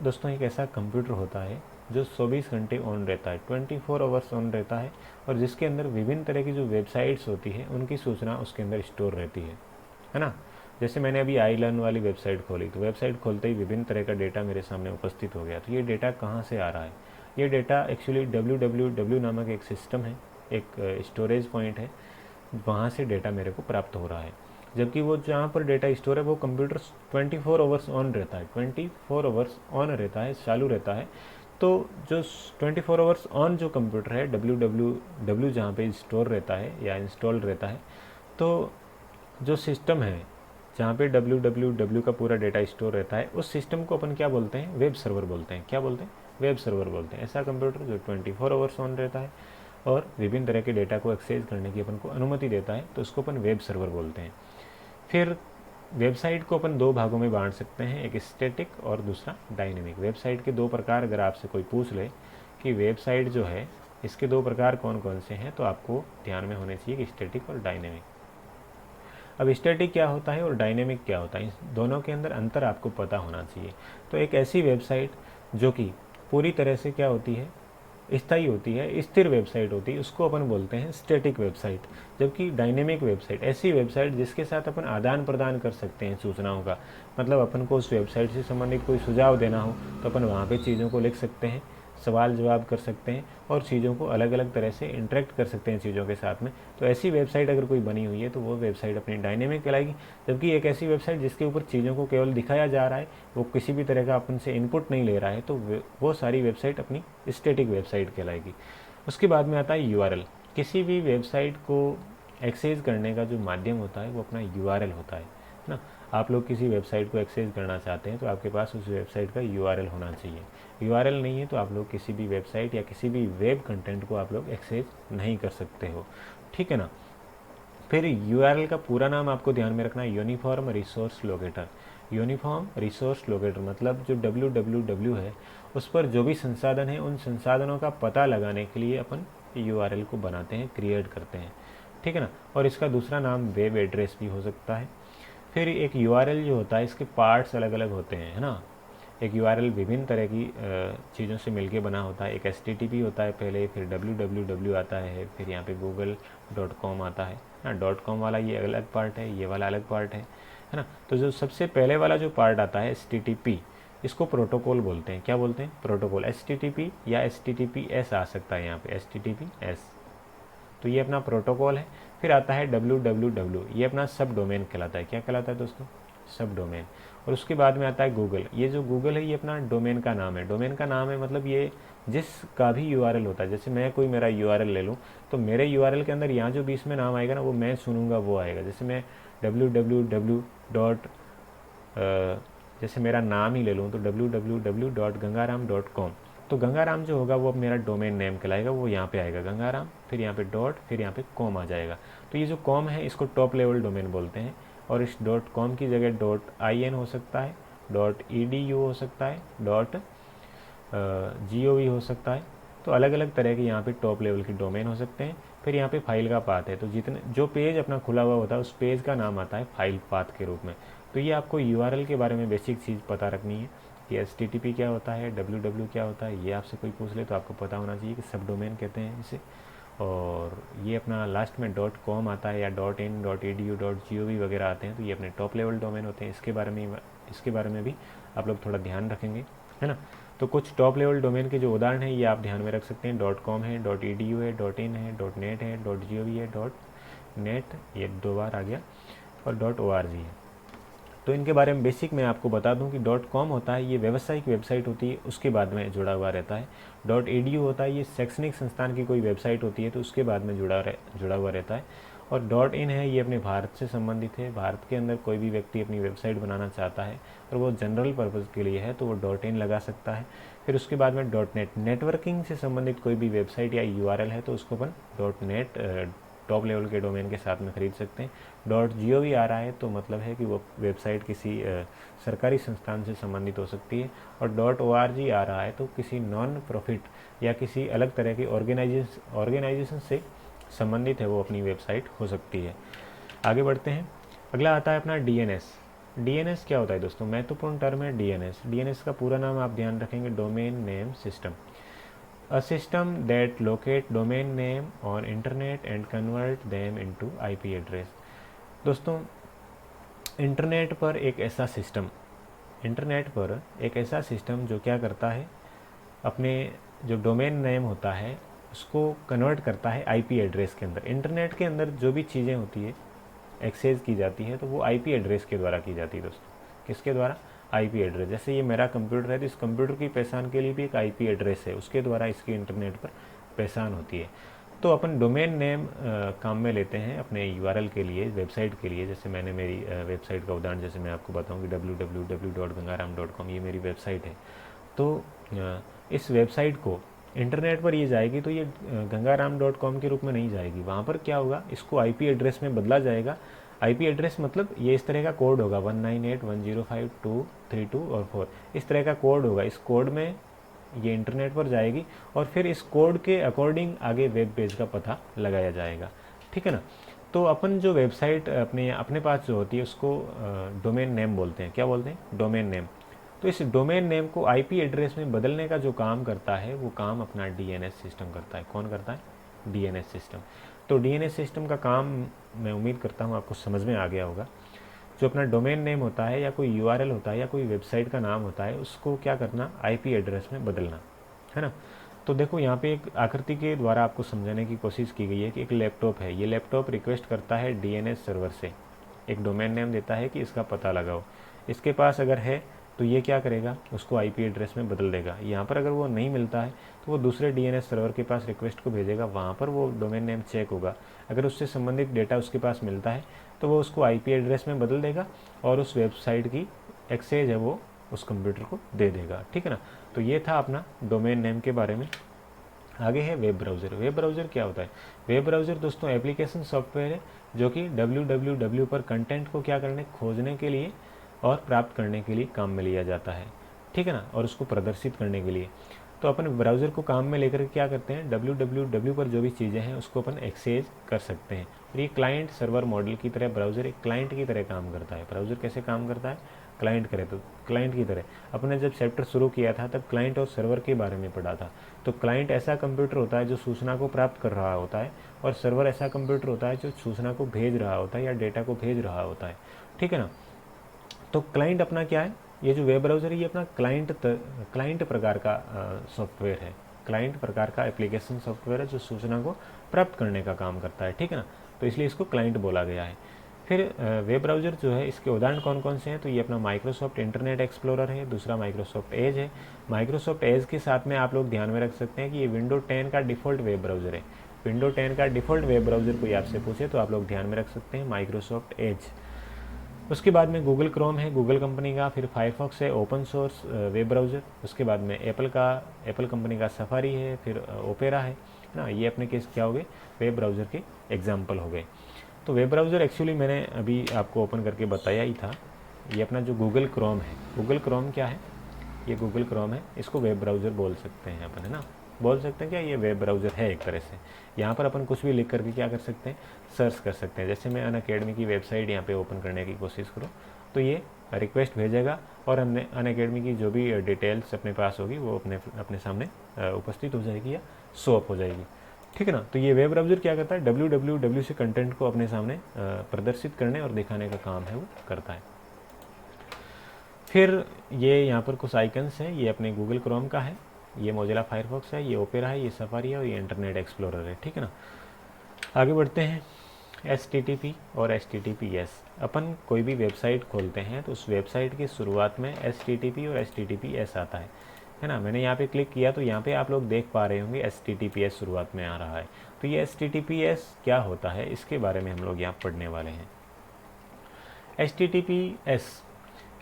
दोस्तों एक ऐसा कंप्यूटर होता है जो 24 घंटे ऑन रहता है, 24 आवर्स ऑन रहता है, और जिसके अंदर विभिन्न तरह की जो वेबसाइट्स होती है उनकी सूचना उसके अंदर स्टोर रहती है ना। जैसे मैंने अभी आई लर्न वाली वेबसाइट खोली तो वेबसाइट खोलते ही विभिन्न तरह का डेटा मेरे सामने उपस्थित हो गया। तो ये डेटा कहाँ से आ रहा है? ये डेटा एक्चुअली www नामक एक सिस्टम है, एक स्टोरेज पॉइंट है, वहाँ से डेटा मेरे को प्राप्त हो रहा है। जबकि वो जहाँ पर डेटा स्टोर है वो कंप्यूटर 24 आवर्स ऑन रहता है, 24 आवर्स ऑन रहता है, चालू रहता है। तो जो 24 आवर्स ऑन जो कंप्यूटर है, www जहाँ पे स्टोर रहता है या इंस्टॉल रहता है, तो जो सिस्टम है जहाँ पे www का पूरा डेटा स्टोर रहता है, उस सिस्टम को अपन क्या बोलते हैं? वेब सर्वर बोलते हैं। क्या बोलते हैं? वेब सर्वर बोलते हैं। ऐसा कंप्यूटर जो 24 आवर्स ऑन रहता है और विभिन्न तरह के डेटा को एक्सेस करने की अपन को अनुमति देता है, तो उसको अपन वेब सर्वर बोलते हैं। फिर वेबसाइट को अपन दो भागों में बांट सकते हैं, एक स्टैटिक और दूसरा डायनेमिक। वेबसाइट के दो प्रकार अगर आपसे कोई पूछ ले कि वेबसाइट जो है इसके दो प्रकार कौन कौन से हैं, तो आपको ध्यान में होने चाहिए कि स्टैटिक और डायनेमिक। अब स्टैटिक क्या होता है और डायनेमिक क्या होता है, इस दोनों के अंदर अंतर आपको पता होना चाहिए। तो एक ऐसी वेबसाइट जो कि पूरी तरह से क्या होती है? स्थायी होती है, स्थिर वेबसाइट होती है, उसको अपन बोलते हैं स्टैटिक वेबसाइट। जबकि डायनेमिक वेबसाइट ऐसी वेबसाइट जिसके साथ अपन आदान प्रदान कर सकते हैं सूचनाओं का। मतलब अपन को उस वेबसाइट से संबंधित कोई सुझाव देना हो तो अपन वहाँ पे चीज़ों को लिख सकते हैं, सवाल जवाब कर सकते हैं और चीज़ों को अलग अलग तरह से इंटरेक्ट कर सकते हैं चीज़ों के साथ में। तो ऐसी वेबसाइट अगर कोई बनी हुई है तो वो वेबसाइट अपनी डायनेमिक कहलाएगी। जबकि एक ऐसी वेबसाइट जिसके ऊपर चीज़ों को केवल दिखाया जा रहा है, वो किसी भी तरह का अपन से इनपुट नहीं ले रहा है, तो वो सारी वेबसाइट अपनी स्टैटिक वेबसाइट कहलाएगी। उसके बाद में आता है URL। किसी भी वेबसाइट को एक्सेस करने का जो माध्यम होता है वो अपना URL होता है ना। आप लोग किसी वेबसाइट को एक्सेस करना चाहते हैं तो आपके पास उस वेबसाइट का URL होना चाहिए। URL नहीं है तो आप लोग किसी भी वेबसाइट या किसी भी वेब कंटेंट को आप लोग एक्सेस नहीं कर सकते हो, ठीक है ना। फिर URL का पूरा नाम आपको ध्यान में रखना है, uniform resource locator. Uniform resource locator मतलब जो www है उस पर जो भी संसाधन है उन संसाधनों का पता लगाने के लिए अपन URL को बनाते हैं, क्रिएट करते हैं, ठीक है ना। और इसका दूसरा नाम वेब एड्रेस भी हो सकता है। फिर एक URL जो होता है इसके पार्ट्स अलग अलग होते हैं, है ना। एक यूआरएल विभिन्न तरह की चीज़ों से मिलके बना होता है। एक एचटीटीपी होता है पहले, फिर www आता है, फिर यहाँ पे google.com आता है ना। .com वाला ये अलग पार्ट है, ये वाला अलग पार्ट है ना। तो जो सबसे पहले वाला जो पार्ट आता है HTTP, इसको प्रोटोकॉल बोलते हैं। क्या बोलते हैं? प्रोटोकॉल। HTTP या HTTPS आ सकता है यहाँ पे, HTTPS। तो ये अपना प्रोटोकॉल है। फिर आता है www, ये अपना सब डोमेन कहलाता है। क्या कहलाता है दोस्तों? सब डोमेन। और उसके बाद में आता है गूगल। ये जो गूगल है ये अपना डोमेन का नाम है। डोमेन का नाम है मतलब ये जिसका भी यूआरएल होता है, जैसे मैं कोई मेरा यूआरएल ले लूँ तो मेरे यूआरएल के अंदर यहाँ जो बीच में नाम आएगा ना, वो मैं सुनूंगा वो आएगा। जैसे मैं www डॉट जैसे मेरा नाम ही ले लूँ तो www.gangaram.com, तो गंगाराम जो होगा वो अब मेरा डोमेन नेम कहलाएगा, वो यहाँ पे आएगा गंगाराम, फिर यहाँ पे डॉट, फिर यहाँ पे कॉम आ जाएगा। तो ये जो कॉम है इसको टॉप लेवल डोमेन बोलते हैं। और इस .com की जगह .in हो सकता है, .edu हो सकता है, .gov हो सकता है। तो अलग अलग तरह के यहाँ पे टॉप लेवल के डोमेन हो सकते हैं। फिर यहाँ पे फाइल का पाथ है, तो जितने जो पेज अपना खुला हुआ होता है उस पेज का नाम आता है फाइल पाथ के रूप में। तो ये आपको यूआरएल के बारे में बेसिक चीज़ पता रखनी है कि HTTP क्या होता है, www क्या होता है। ये आपसे कोई पूछ ले तो आपको पता होना चाहिए कि सब डोमेन कहते हैं इसे। और ये अपना लास्ट में .com आता है या .in, .edu, .gov वगैरह आते हैं, तो ये अपने टॉप लेवल डोमेन होते हैं। इसके बारे में भी आप लोग थोड़ा ध्यान रखेंगे, है ना। तो कुछ टॉप लेवल डोमेन के जो उदाहरण हैं ये आप ध्यान में रख सकते हैं। .com है, .edu है, .in है, .net है, .gov है, .net ये 2 बार आ गया, और .org है। तो इनके बारे में बेसिक मैं आपको बता दूं कि .com होता है ये व्यावसायिक वेबसाइट होती है, उसके बाद में जुड़ा हुआ रहता है। .edu होता है ये शैक्षणिक संस्थान की कोई वेबसाइट होती है, तो उसके बाद में जुड़ा हुआ रहता है। और .in है ये अपने भारत से संबंधित है। भारत के अंदर कोई भी व्यक्ति अपनी वेबसाइट बनाना चाहता है और वो जनरल पर्पज़ के लिए है तो वो .in लगा सकता है। फिर उसके बाद में .net, नेटवर्किंग से संबंधित कोई भी वेबसाइट या यूआरएल है तो उसको अपन .net टॉप लेवल के डोमेन के साथ में खरीद सकते हैं। .gov आ रहा है तो मतलब है कि वो वेबसाइट किसी सरकारी संस्थान से संबंधित हो सकती है। और .org आ रहा है तो किसी नॉन प्रॉफिट या किसी अलग तरह की ऑर्गेनाइजेशन से संबंधित है, वो अपनी वेबसाइट हो सकती है। आगे बढ़ते हैं। अगला आता है अपना DNS। DNS क्या होता है दोस्तों? महत्वपूर्ण टर्म है DNS। DNS का पूरा नाम आप ध्यान रखेंगे, domain name system. A system that locate domain name on internet and convert them into IP address। दोस्तों इंटरनेट पर एक ऐसा सिस्टम जो क्या करता है, अपने जो डोमेन नेम होता है उसको कन्वर्ट करता है IP एड्रेस के अंदर। इंटरनेट के अंदर जो भी चीज़ें होती है एक्सेस की जाती है तो वो IP एड्रेस के द्वारा की जाती है दोस्तों। किसके द्वारा? IP address. जैसे ये मेरा कंप्यूटर है तो इस कंप्यूटर की पहचान के लिए भी एक IP एड्रेस है, उसके द्वारा इसकी इंटरनेट पर पहचान होती है। तो अपन डोमेन नेम काम में लेते हैं अपने URL के लिए, वेबसाइट के लिए। जैसे मैंने मेरी वेबसाइट का उदाहरण जैसे मैं आपको बताऊं कि www.gangaram.com ये मेरी वेबसाइट है। तो इस वेबसाइट को इंटरनेट पर ये जाएगी तो ये gangaram.com के रूप में नहीं जाएगी। वहाँ पर क्या होगा, इसको IP एड्रेस में बदला जाएगा। IP एड्रेस मतलब ये इस तरह का कोड होगा 198.105.232 और 4, इस तरह का कोड होगा। इस कोड में ये इंटरनेट पर जाएगी और फिर इस कोड के अकॉर्डिंग आगे वेब पेज का पता लगाया जाएगा, ठीक है ना। तो अपन जो वेबसाइट अपने पास जो होती है उसको डोमेन नेम बोलते हैं। क्या बोलते हैं? Domain name. तो इस डोमेन नेम को IP एड्रेस में बदलने का जो काम करता है वो काम अपना DNS सिस्टम करता है। कौन करता है? DNS system. तो DNS सिस्टम का काम मैं उम्मीद करता हूँ आपको समझ में आ गया होगा। जो अपना डोमेन नेम होता है या कोई URL होता है या कोई वेबसाइट का नाम होता है उसको क्या करना? IP एड्रेस में बदलना, है ना। तो देखो यहाँ पे एक आकृति के द्वारा आपको समझाने की कोशिश की गई है कि एक लैपटॉप है। ये लैपटॉप रिक्वेस्ट करता है DNS सर्वर से, एक डोमेन नेम देता है कि इसका पता लगाओ। इसके पास अगर है तो ये क्या करेगा? उसको IP एड्रेस में बदल देगा। यहाँ पर अगर वो नहीं मिलता है तो वो दूसरे DNS सर्वर के पास रिक्वेस्ट को भेजेगा, वहाँ पर वो डोमेन नेम चेक होगा। अगर उससे संबंधित डेटा उसके पास मिलता है तो वो उसको IP एड्रेस में बदल देगा और उस वेबसाइट की एक्सेस है वो उस कंप्यूटर को दे देगा, ठीक है ना। तो ये था अपना डोमेन नेम के बारे में। आगे है वेब ब्राउज़र। वेब ब्राउज़र क्या होता है? वेब ब्राउज़र दोस्तों एप्लीकेशन सॉफ्टवेयर है जो कि www पर कंटेंट को क्या करने, खोजने के लिए और प्राप्त करने के लिए काम में लिया जाता है, ठीक है ना, और उसको प्रदर्शित करने के लिए। तो अपन ब्राउज़र को काम में लेकर क्या करते हैं, www पर जो भी चीज़ें हैं उसको अपन एक्सेस कर सकते हैं। और ये क्लाइंट सर्वर मॉडल की तरह ब्राउज़र एक क्लाइंट की तरह काम करता है। ब्राउज़र कैसे काम करता है? क्लाइंट करे तो क्लाइंट की तरह। अपने जब चैप्टर शुरू किया था तब क्लाइंट और सर्वर के बारे में पढ़ा था। तो क्लाइंट ऐसा कंप्यूटर होता है जो सूचना को प्राप्त कर रहा होता है, और सर्वर ऐसा कंप्यूटर होता है जो सूचना को भेज रहा होता है या डेटा को भेज रहा होता है, ठीक है ना। तो क्लाइंट अपना क्या है, ये जो वेब ब्राउज़र है ये अपना क्लाइंट प्रकार का सॉफ्टवेयर है, क्लाइंट प्रकार का एप्लीकेशन सॉफ्टवेयर है जो सूचना को प्राप्त करने का काम करता है, ठीक है ना। तो इसलिए इसको क्लाइंट बोला गया है। फिर वेब ब्राउज़र जो है इसके उदाहरण कौन कौन से हैं, तो ये अपना माइक्रोसॉफ्ट इंटरनेट एक्सप्लोरर है, दूसरा माइक्रोसॉफ्ट एज है। माइक्रोसॉफ्ट एज के साथ में आप लोग ध्यान में रख सकते हैं कि ये विंडो 10 का डिफ़ॉल्ट वेब ब्राउज़र है। विंडो 10 का डिफ़ॉल्ट वेब ब्राउज़र कोई आपसे पूछे तो आप लोग ध्यान में रख सकते हैं माइक्रोसॉफ्ट एज। उसके बाद में गूगल क्रोम है गूगल कंपनी का, फिर फायरफॉक्स है ओपन सोर्स वेब ब्राउज़र। उसके बाद में एप्पल कंपनी का सफारी है, फिर ओपेरा है ना। ये अपने केस क्या हो गए, वेब ब्राउज़र के एग्जाम्पल हो गए। तो वेब ब्राउज़र एक्चुअली मैंने अभी आपको ओपन करके बताया ही था। ये अपना जो गूगल क्रोम है, गूगल क्रोम क्या है, ये गूगल क्रोम है, इसको वेब ब्राउज़र बोल सकते हैं अपन, है ना। बोल सकते हैं क्या, ये वेब ब्राउज़र है एक तरह से। यहाँ पर अपन कुछ भी लिख करके क्या कर सकते हैं, सर्च कर सकते हैं। जैसे मैं अनअकैडमी की वेबसाइट यहाँ पे ओपन करने की कोशिश करूँ तो ये रिक्वेस्ट भेजेगा और हमने अनअकैडमी की जो भी डिटेल्स अपने पास होगी वो अपने सामने उपस्थित हो जाएगी या शो अप हो जाएगी, ठीक है ना। तो ये वेब ब्राउज़र क्या करता है, www से कंटेंट को अपने सामने प्रदर्शित करने और दिखाने का काम है वो करता है। फिर ये यहाँ पर कुछ आइकन्स हैं, ये अपने गूगल क्रोम का है, ये मोजिला फायरफॉक्स है, ये ओपेरा है, ये सफारी है और ये इंटरनेट एक्सप्लोरर है, ठीक है ना। आगे बढ़ते हैं। HTTP और HTTPS। अपन कोई भी वेबसाइट खोलते हैं तो उस वेबसाइट की शुरुआत में HTTP और HTTPS आता है ना। मैंने यहाँ पे क्लिक किया तो यहाँ पे आप लोग देख पा रहे होंगे HTTPS शुरुआत में आ रहा है। तो ये HTTPS क्या होता है, इसके बारे में हम लोग यहाँ पढ़ने वाले हैं।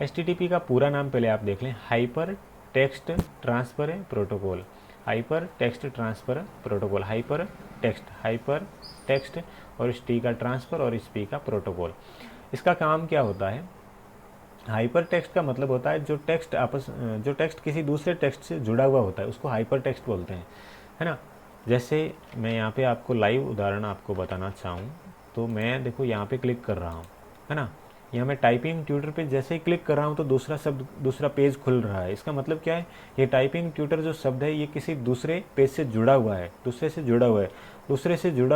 HTTP का पूरा नाम पहले आप देख लें, hyper text transfer protocol. Hyper text transfer protocol, hyper text और इस टी का ट्रांसफ़र और इस पी का प्रोटोकॉल। इसका काम क्या होता है, हाइपर टेक्स्ट का मतलब होता है जो टेक्स्ट किसी दूसरे टेक्स्ट से जुड़ा हुआ होता है उसको हाइपर टेक्स्ट बोलते हैं, है ना। जैसे मैं यहाँ पे आपको लाइव उदाहरण आपको बताना चाहूँ तो मैं देखो यहाँ पे क्लिक कर रहा हूँ, है ना। यहाँ मैं टाइपिंग ट्यूटर पे जैसे ही क्लिक कर रहा हूँ तो दूसरा पेज खुल रहा है। इसका मतलब क्या है, ये टाइपिंग ट्यूटर जो शब्द है ये किसी दूसरे पेज से जुड़ा हुआ है, दूसरे से जुड़ा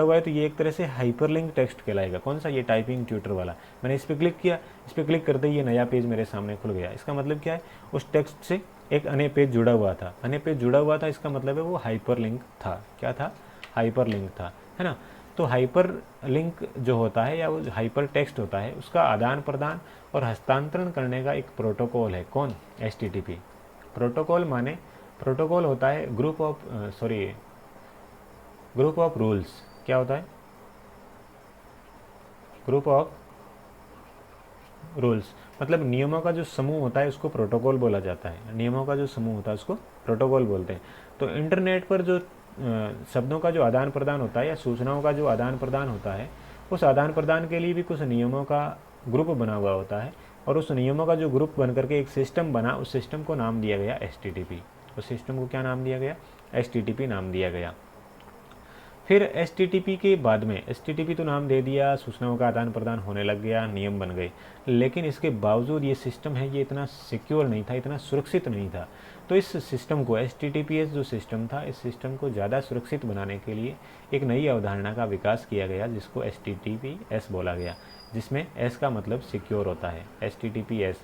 हुआ है तो ये एक तरह से हाइपरलिंक टेक्स्ट कहलाएगा। कौन सा, ये टाइपिंग ट्यूटर वाला। मैंने इस पर क्लिक किया, इस पर क्लिक करते ही ये नया पेज मेरे सामने खुल गया। इसका मतलब क्या है, उस टेक्स्ट से एक अन्य पेज जुड़ा हुआ था, इसका मतलब है वो हाइपरलिंक था। क्या था, हाइपरलिंक था, है ना। तो हाइपर लिंक जो होता है या वो हाइपर टेक्स्ट होता है उसका आदान प्रदान और हस्तांतरण करने का एक प्रोटोकॉल है। कौन, HTTP। प्रोटोकॉल होता है ग्रुप ऑफ रूल्स। क्या होता है, ग्रुप ऑफ रूल्स, मतलब नियमों का जो समूह होता है उसको प्रोटोकॉल बोला जाता है। नियमों का जो समूह होता है उसको प्रोटोकॉल बोलते हैं। तो इंटरनेट पर जो शब्दों का जो आदान प्रदान होता है या सूचनाओं का जो आदान प्रदान होता है, उस आदान प्रदान के लिए भी कुछ नियमों का ग्रुप बना हुआ होता है, और उस नियमों का जो ग्रुप बन करके एक सिस्टम बना, उस सिस्टम को नाम दिया गया HTTP। उस सिस्टम को क्या नाम दिया गया, HTTP नाम दिया गया। फिर HTTP के बाद में, HTTP तो नाम दे दिया, सूचनाओं का आदान प्रदान होने लग गया, नियम बन गए, लेकिन इसके बावजूद ये सिस्टम है ये इतना सिक्योर नहीं था, इतना सुरक्षित नहीं था। तो इस सिस्टम को, HTTPS जो सिस्टम था, इस सिस्टम को ज़्यादा सुरक्षित बनाने के लिए एक नई अवधारणा का विकास किया गया जिसको HTTPS बोला गया, जिसमें S का मतलब सिक्योर होता है। HTTPS,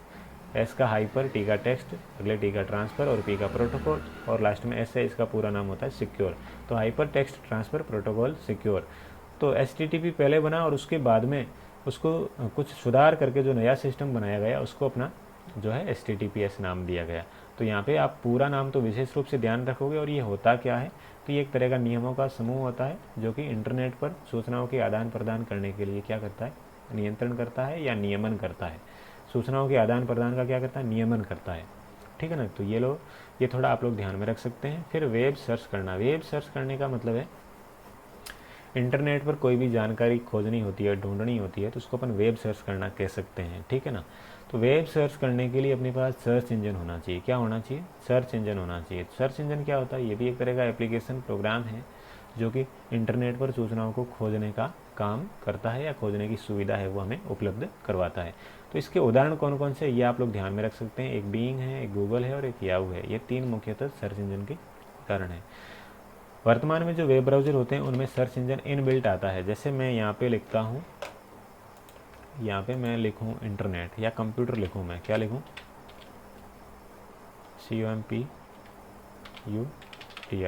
S का हाइपर, T का टेक्स्ट, अगले T का ट्रांसफ़र और P का प्रोटोकॉल और लास्ट में S है, इसका पूरा नाम होता है सिक्योर। तो hyper text transfer protocol secure. तो HTTP पहले बना और उसके बाद में उसको कुछ सुधार करके जो नया सिस्टम बनाया गया उसको अपना जो है HTTPS नाम दिया गया। तो यहाँ पे आप पूरा नाम तो विशेष रूप से ध्यान रखोगे। और ये होता क्या है, तो ये एक तरह का नियमों का समूह होता है जो कि इंटरनेट पर सूचनाओं के आदान प्रदान करने के लिए क्या करता है, नियंत्रण करता है या नियमन करता है। सूचनाओं के आदान प्रदान का क्या करता है, नियमन करता है, ठीक है ना। तो ये थोड़ा आप लोग ध्यान में रख सकते हैं। फिर वेब सर्च करना। वेब सर्च करने का मतलब है इंटरनेट पर कोई भी जानकारी खोजनी होती है, ढूंढनी होती है, तो उसको अपन वेब सर्च करना कह सकते हैं, ठीक है ना। तो वेब सर्च करने के लिए अपने पास सर्च इंजन होना चाहिए। क्या होना चाहिए, सर्च इंजन होना चाहिए। सर्च इंजन क्या होता है, ये भी एक तरह का एप्लीकेशन प्रोग्राम है जो कि इंटरनेट पर सूचनाओं को खोजने का काम करता है या खोजने की सुविधा है वो हमें उपलब्ध करवाता है। तो इसके उदाहरण कौन कौन से ये आप लोग ध्यान में रख सकते हैं। एक बीइंग है, एक गूगल है और एक याहू है। ये 3 मुख्यतः सर्च इंजन के उदाहरण हैं। वर्तमान में जो वेब ब्राउज़र होते हैं उनमें सर्च इंजन इनबिल्ट आता है। जैसे मैं यहाँ पे लिखता हूँ, यहाँ पे मैं लिखूँ इंटरनेट या कंप्यूटर लिखूँ, मैं क्या लिखूँ, COMPUTER,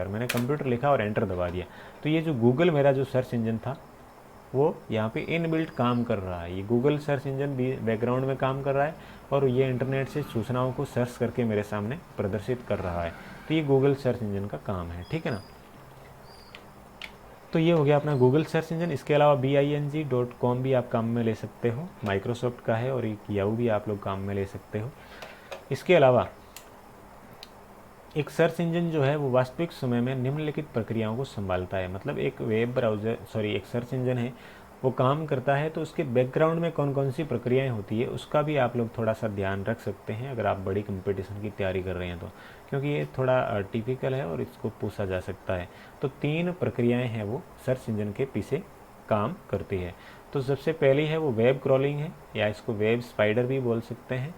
मैंने कंप्यूटर लिखा और एंटर दबा दिया। तो ये जो गूगल मेरा जो सर्च इंजन था वो यहाँ पे इनबिल्ट काम कर रहा है। ये गूगल सर्च इंजन भी बैकग्राउंड में काम कर रहा है और ये इंटरनेट से सूचनाओं को सर्च करके मेरे सामने प्रदर्शित कर रहा है। तो ये गूगल सर्च इंजन का काम है, ठीक है ना। तो ये हो गया अपना गूगल सर्च इंजन। इसके अलावा bing.com भी आप काम में ले सकते हो, माइक्रोसॉफ्ट का है, और एक याहू भी आप लोग काम में ले सकते हो। इसके अलावा एक सर्च इंजन जो है वो वास्तविक समय में निम्नलिखित प्रक्रियाओं को संभालता है। मतलब एक एक सर्च इंजन है वो काम करता है तो उसके बैकग्राउंड में कौन कौन सी प्रक्रियाएं होती है उसका भी आप लोग थोड़ा सा ध्यान रख सकते हैं अगर आप बड़ी कंपटीशन की तैयारी कर रहे हैं तो, क्योंकि ये थोड़ा टिपिकल है और इसको पूछा जा सकता है। तो 3 प्रक्रियाएं हैं वो सर्च इंजन के पीछे काम करती है। तो सबसे पहली है वो वेब क्रॉलिंग है, या इसको वेब स्पाइडर भी बोल सकते हैं।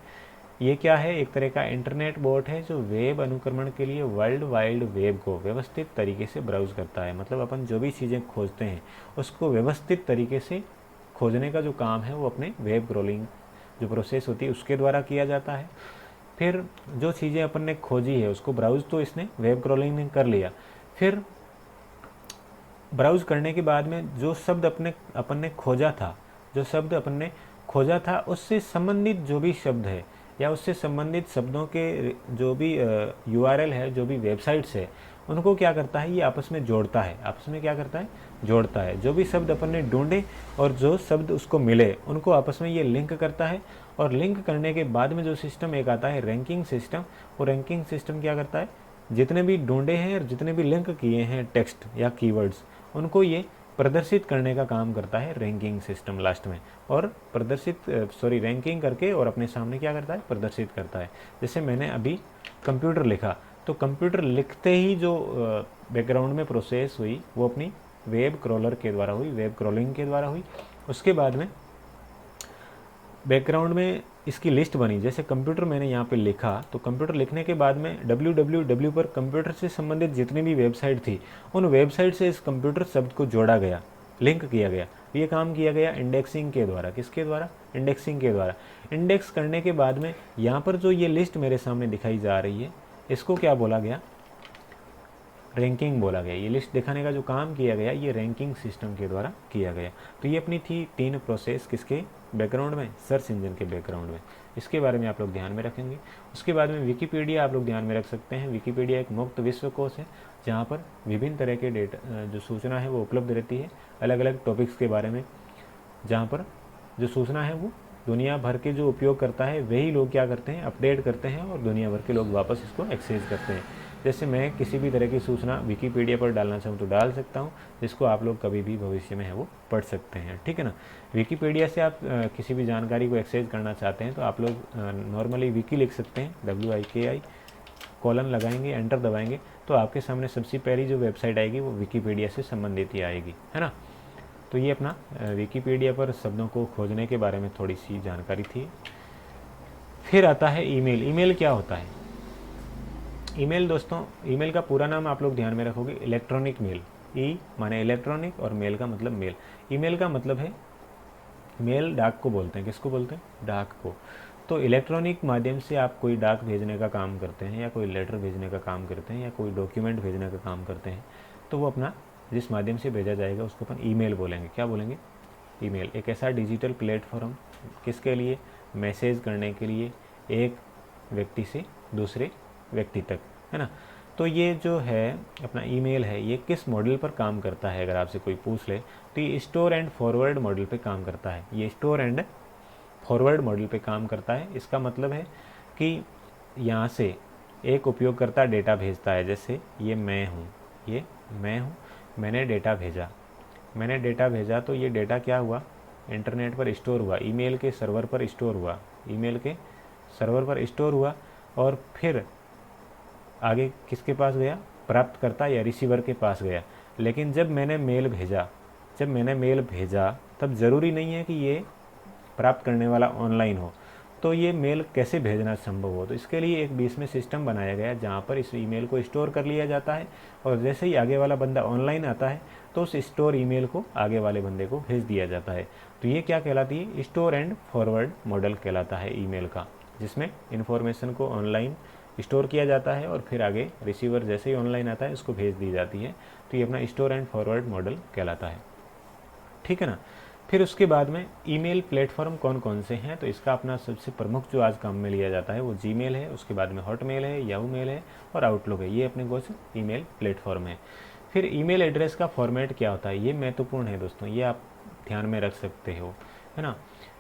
ये क्या है, एक तरह का इंटरनेट बोट है जो वेब अनुक्रमण के लिए वर्ल्ड वाइड वेब को व्यवस्थित तरीके से ब्राउज करता है। मतलब अपन जो भी चीज़ें खोजते हैं उसको व्यवस्थित तरीके से खोजने का जो काम है वो अपने वेब क्रॉलिंग जो प्रोसेस होती है उसके द्वारा किया जाता है। फिर जो चीज़ें अपन ने खोजी है उसको ब्राउज तो इसने वेब क्रॉलिंग ने कर लिया। फिर ब्राउज करने के बाद में जो शब्द अपन ने खोजा था उससे संबंधित जो भी शब्द है या उससे संबंधित शब्दों के जो भी URL है, जो भी वेबसाइट्स है, उनको क्या करता है, ये आपस में जोड़ता है। आपस में क्या करता है, जोड़ता है। जो भी शब्द अपन ने ढूंढे और जो शब्द उसको मिले उनको आपस में ये लिंक करता है। और लिंक करने के बाद में जो सिस्टम एक आता है रैंकिंग सिस्टम, वो रैंकिंग सिस्टम क्या करता है, जितने भी ढूंढे हैं और जितने भी लिंक किए हैं टेक्स्ट या कीवर्ड्स, उनको ये प्रदर्शित करने का काम करता है रैंकिंग सिस्टम लास्ट में। और रैंकिंग करके और अपने सामने क्या करता है, प्रदर्शित करता है। जैसे मैंने अभी कंप्यूटर लिखा, तो कंप्यूटर लिखते ही जो बैकग्राउंड में प्रोसेस हुई वो अपनी वेब क्रॉलर के द्वारा हुई, वेब क्रॉलिंग के द्वारा हुई। उसके बाद में बैकग्राउंड में इसकी लिस्ट बनी। जैसे कंप्यूटर मैंने यहाँ पे लिखा, तो कंप्यूटर लिखने के बाद में www पर कंप्यूटर से संबंधित जितनी भी वेबसाइट थी उन वेबसाइट से इस कंप्यूटर शब्द को जोड़ा गया, लिंक किया गया। ये काम किया गया इंडेक्सिंग के द्वारा। किसके द्वारा, इंडेक्सिंग के द्वारा। इंडेक्स करने के बाद में यहाँ पर जो ये लिस्ट मेरे सामने दिखाई जा रही है इसको क्या बोला गया, रैंकिंग बोला गया। ये लिस्ट दिखाने का जो काम किया गया ये रैंकिंग सिस्टम के द्वारा किया गया। तो ये अपनी थी 3 प्रोसेस किसके बैकग्राउंड में, सर्च इंजन के बैकग्राउंड में। इसके बारे में आप लोग ध्यान में रखेंगे। उसके बाद में विकीपीडिया आप लोग ध्यान में रख सकते हैं। विकीपीडिया एक मुक्त विश्वकोश है जहाँ पर विभिन्न तरह के डेटा जो सूचना है वो उपलब्ध रहती है अलग अलग टॉपिक्स के बारे में, जहाँ पर जो सूचना है वो दुनिया भर के जो उपयोग करता है वही लोग क्या करते हैं, अपडेट करते हैं और दुनिया भर के लोग वापस इसको एक्सेस करते हैं। जैसे मैं किसी भी तरह की सूचना विकीपीडिया पर डालना चाहूँ तो डाल सकता हूँ, जिसको आप लोग कभी भी भविष्य में है वो पढ़ सकते हैं, ठीक है ना। विकीपीडिया से आप किसी भी जानकारी को एक्सेस करना चाहते हैं तो आप लोग नॉर्मली विकी लिख सकते हैं, WIKI कॉलन लगाएंगे, एंटर दबाएंगे तो आपके सामने सबसे पहली जो वेबसाइट आएगी वो विकीपीडिया से संबंधित ही आएगी, है ना। तो ये अपना विकीपीडिया पर शब्दों को खोजने के बारे में थोड़ी सी जानकारी थी। फिर आता है ईमेल। ईमेल क्या होता है, ईमेल दोस्तों, ईमेल का पूरा नाम आप लोग ध्यान में रखोगे, इलेक्ट्रॉनिक मेल। ई माने इलेक्ट्रॉनिक और मेल का मतलब मेल। ईमेल का मतलब है मेल, डाक को बोलते हैं। किसको बोलते हैं, डाक को। तो इलेक्ट्रॉनिक माध्यम से आप कोई डाक भेजने का काम करते हैं या कोई लेटर भेजने का काम करते हैं या कोई डॉक्यूमेंट भेजने का काम करते हैं, तो वो अपना जिस माध्यम से भेजा जाएगा उसको अपन ईमेल बोलेंगे। क्या बोलेंगे, ईमेल। एक ऐसा डिजिटल प्लेटफॉर्म किसके लिए, मैसेज करने के लिए एक व्यक्ति से दूसरे व्यक्ति तक, है ना। तो ये जो है अपना ईमेल है ये किस मॉडल पर काम करता है, अगर आपसे कोई पूछ ले तो ये स्टोर एंड फॉरवर्ड मॉडल पे काम करता है। ये स्टोर एंड फॉरवर्ड मॉडल पे काम करता है। इसका मतलब है कि यहाँ से एक उपयोगकर्ता डेटा भेजता है, जैसे ये मैं हूँ, मैंने डेटा भेजा तो ये डेटा क्या हुआ, इंटरनेट पर स्टोर हुआ, ईमेल के सर्वर पर स्टोर हुआ और फिर आगे किसके पास गया, प्राप्तकर्ता या रिसीवर के पास गया। लेकिन जब मैंने मेल भेजा जब मैंने मेल भेजा तब ज़रूरी नहीं है कि ये प्राप्त करने वाला ऑनलाइन हो, तो ये मेल कैसे भेजना संभव हो। तो इसके लिए एक बीच में सिस्टम बनाया गया जहाँ पर इस ईमेल को स्टोर कर लिया जाता है और जैसे ही आगे वाला बंदा ऑनलाइन आता है तो उस स्टोर ईमेल को आगे वाले बंदे को भेज दिया जाता है। तो ये क्या कहलाती है, स्टोर एंड फॉरवर्ड मॉडल कहलाता है ईमेल का, जिसमें इन्फॉर्मेशन को ऑनलाइन स्टोर किया जाता है और फिर आगे रिसीवर जैसे ही ऑनलाइन आता है उसको भेज दी जाती है। तो ये अपना स्टोर एंड फॉरवर्ड मॉडल कहलाता है, ठीक है ना। फिर उसके बाद में ईमेल प्लेटफॉर्म कौन कौन से हैं, तो इसका अपना सबसे प्रमुख जो आज काम में लिया जाता है वो जीमेल है, उसके बाद में हॉटमेल है, याहू मेल है और आउटलुक है। ये अपने कुछ ईमेल प्लेटफॉर्म है। फिर ईमेल एड्रेस का फॉर्मेट क्या होता है, ये महत्वपूर्ण है दोस्तों, ये आप ध्यान में रख सकते हो, है ना।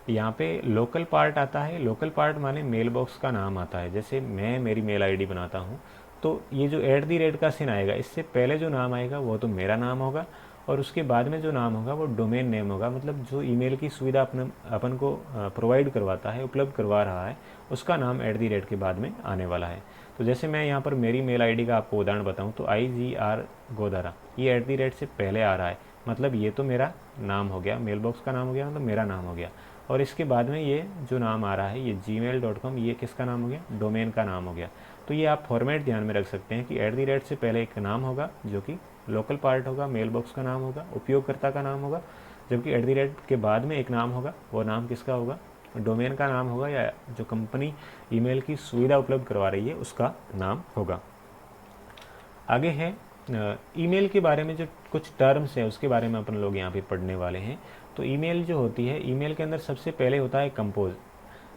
यहाँ पे लोकल पार्ट आता है, लोकल पार्ट माने मेल बॉक्स का नाम आता है। जैसे मैं मेरी मेल आईडी बनाता हूँ तो ये जो @@ का सिन आएगा, इससे पहले जो नाम आएगा वो तो मेरा नाम होगा और उसके बाद में जो नाम होगा वो डोमेन नेम होगा। मतलब जो ईमेल की सुविधा अपन को प्रोवाइड करवाता है, उपलब्ध करवा रहा है, उसका नाम @ के बाद में आने वाला है। तो जैसे मैं यहाँ पर मेरी मेल आईडी का आपको उदाहरण बताऊँ तो IGR गोदारा, ये @ से पहले आ रहा है, मतलब ये तो मेरा नाम हो गया, मेल बॉक्स का नाम हो गया, मतलब मेरा नाम हो गया। और इसके बाद में ये जो नाम आ रहा है ये gmail.com, ये किसका नाम हो गया, डोमेन का नाम हो गया। तो ये आप फॉर्मेट ध्यान में रख सकते हैं कि @ से पहले एक नाम होगा जो कि लोकल पार्ट होगा, मेल बॉक्स का नाम होगा, उपयोगकर्ता का नाम होगा, जबकि @ के बाद में एक नाम होगा, वो नाम किसका होगा, डोमेन का नाम होगा या जो कंपनी ईमेल की सुविधा उपलब्ध करवा रही है उसका नाम होगा। आगे है ईमेल के बारे में जो कुछ टर्म्स है उसके बारे में अपन लोग यहाँ पे पढ़ने वाले हैं। तो ईमेल जो होती है, ईमेल के अंदर सबसे पहले होता है कंपोज,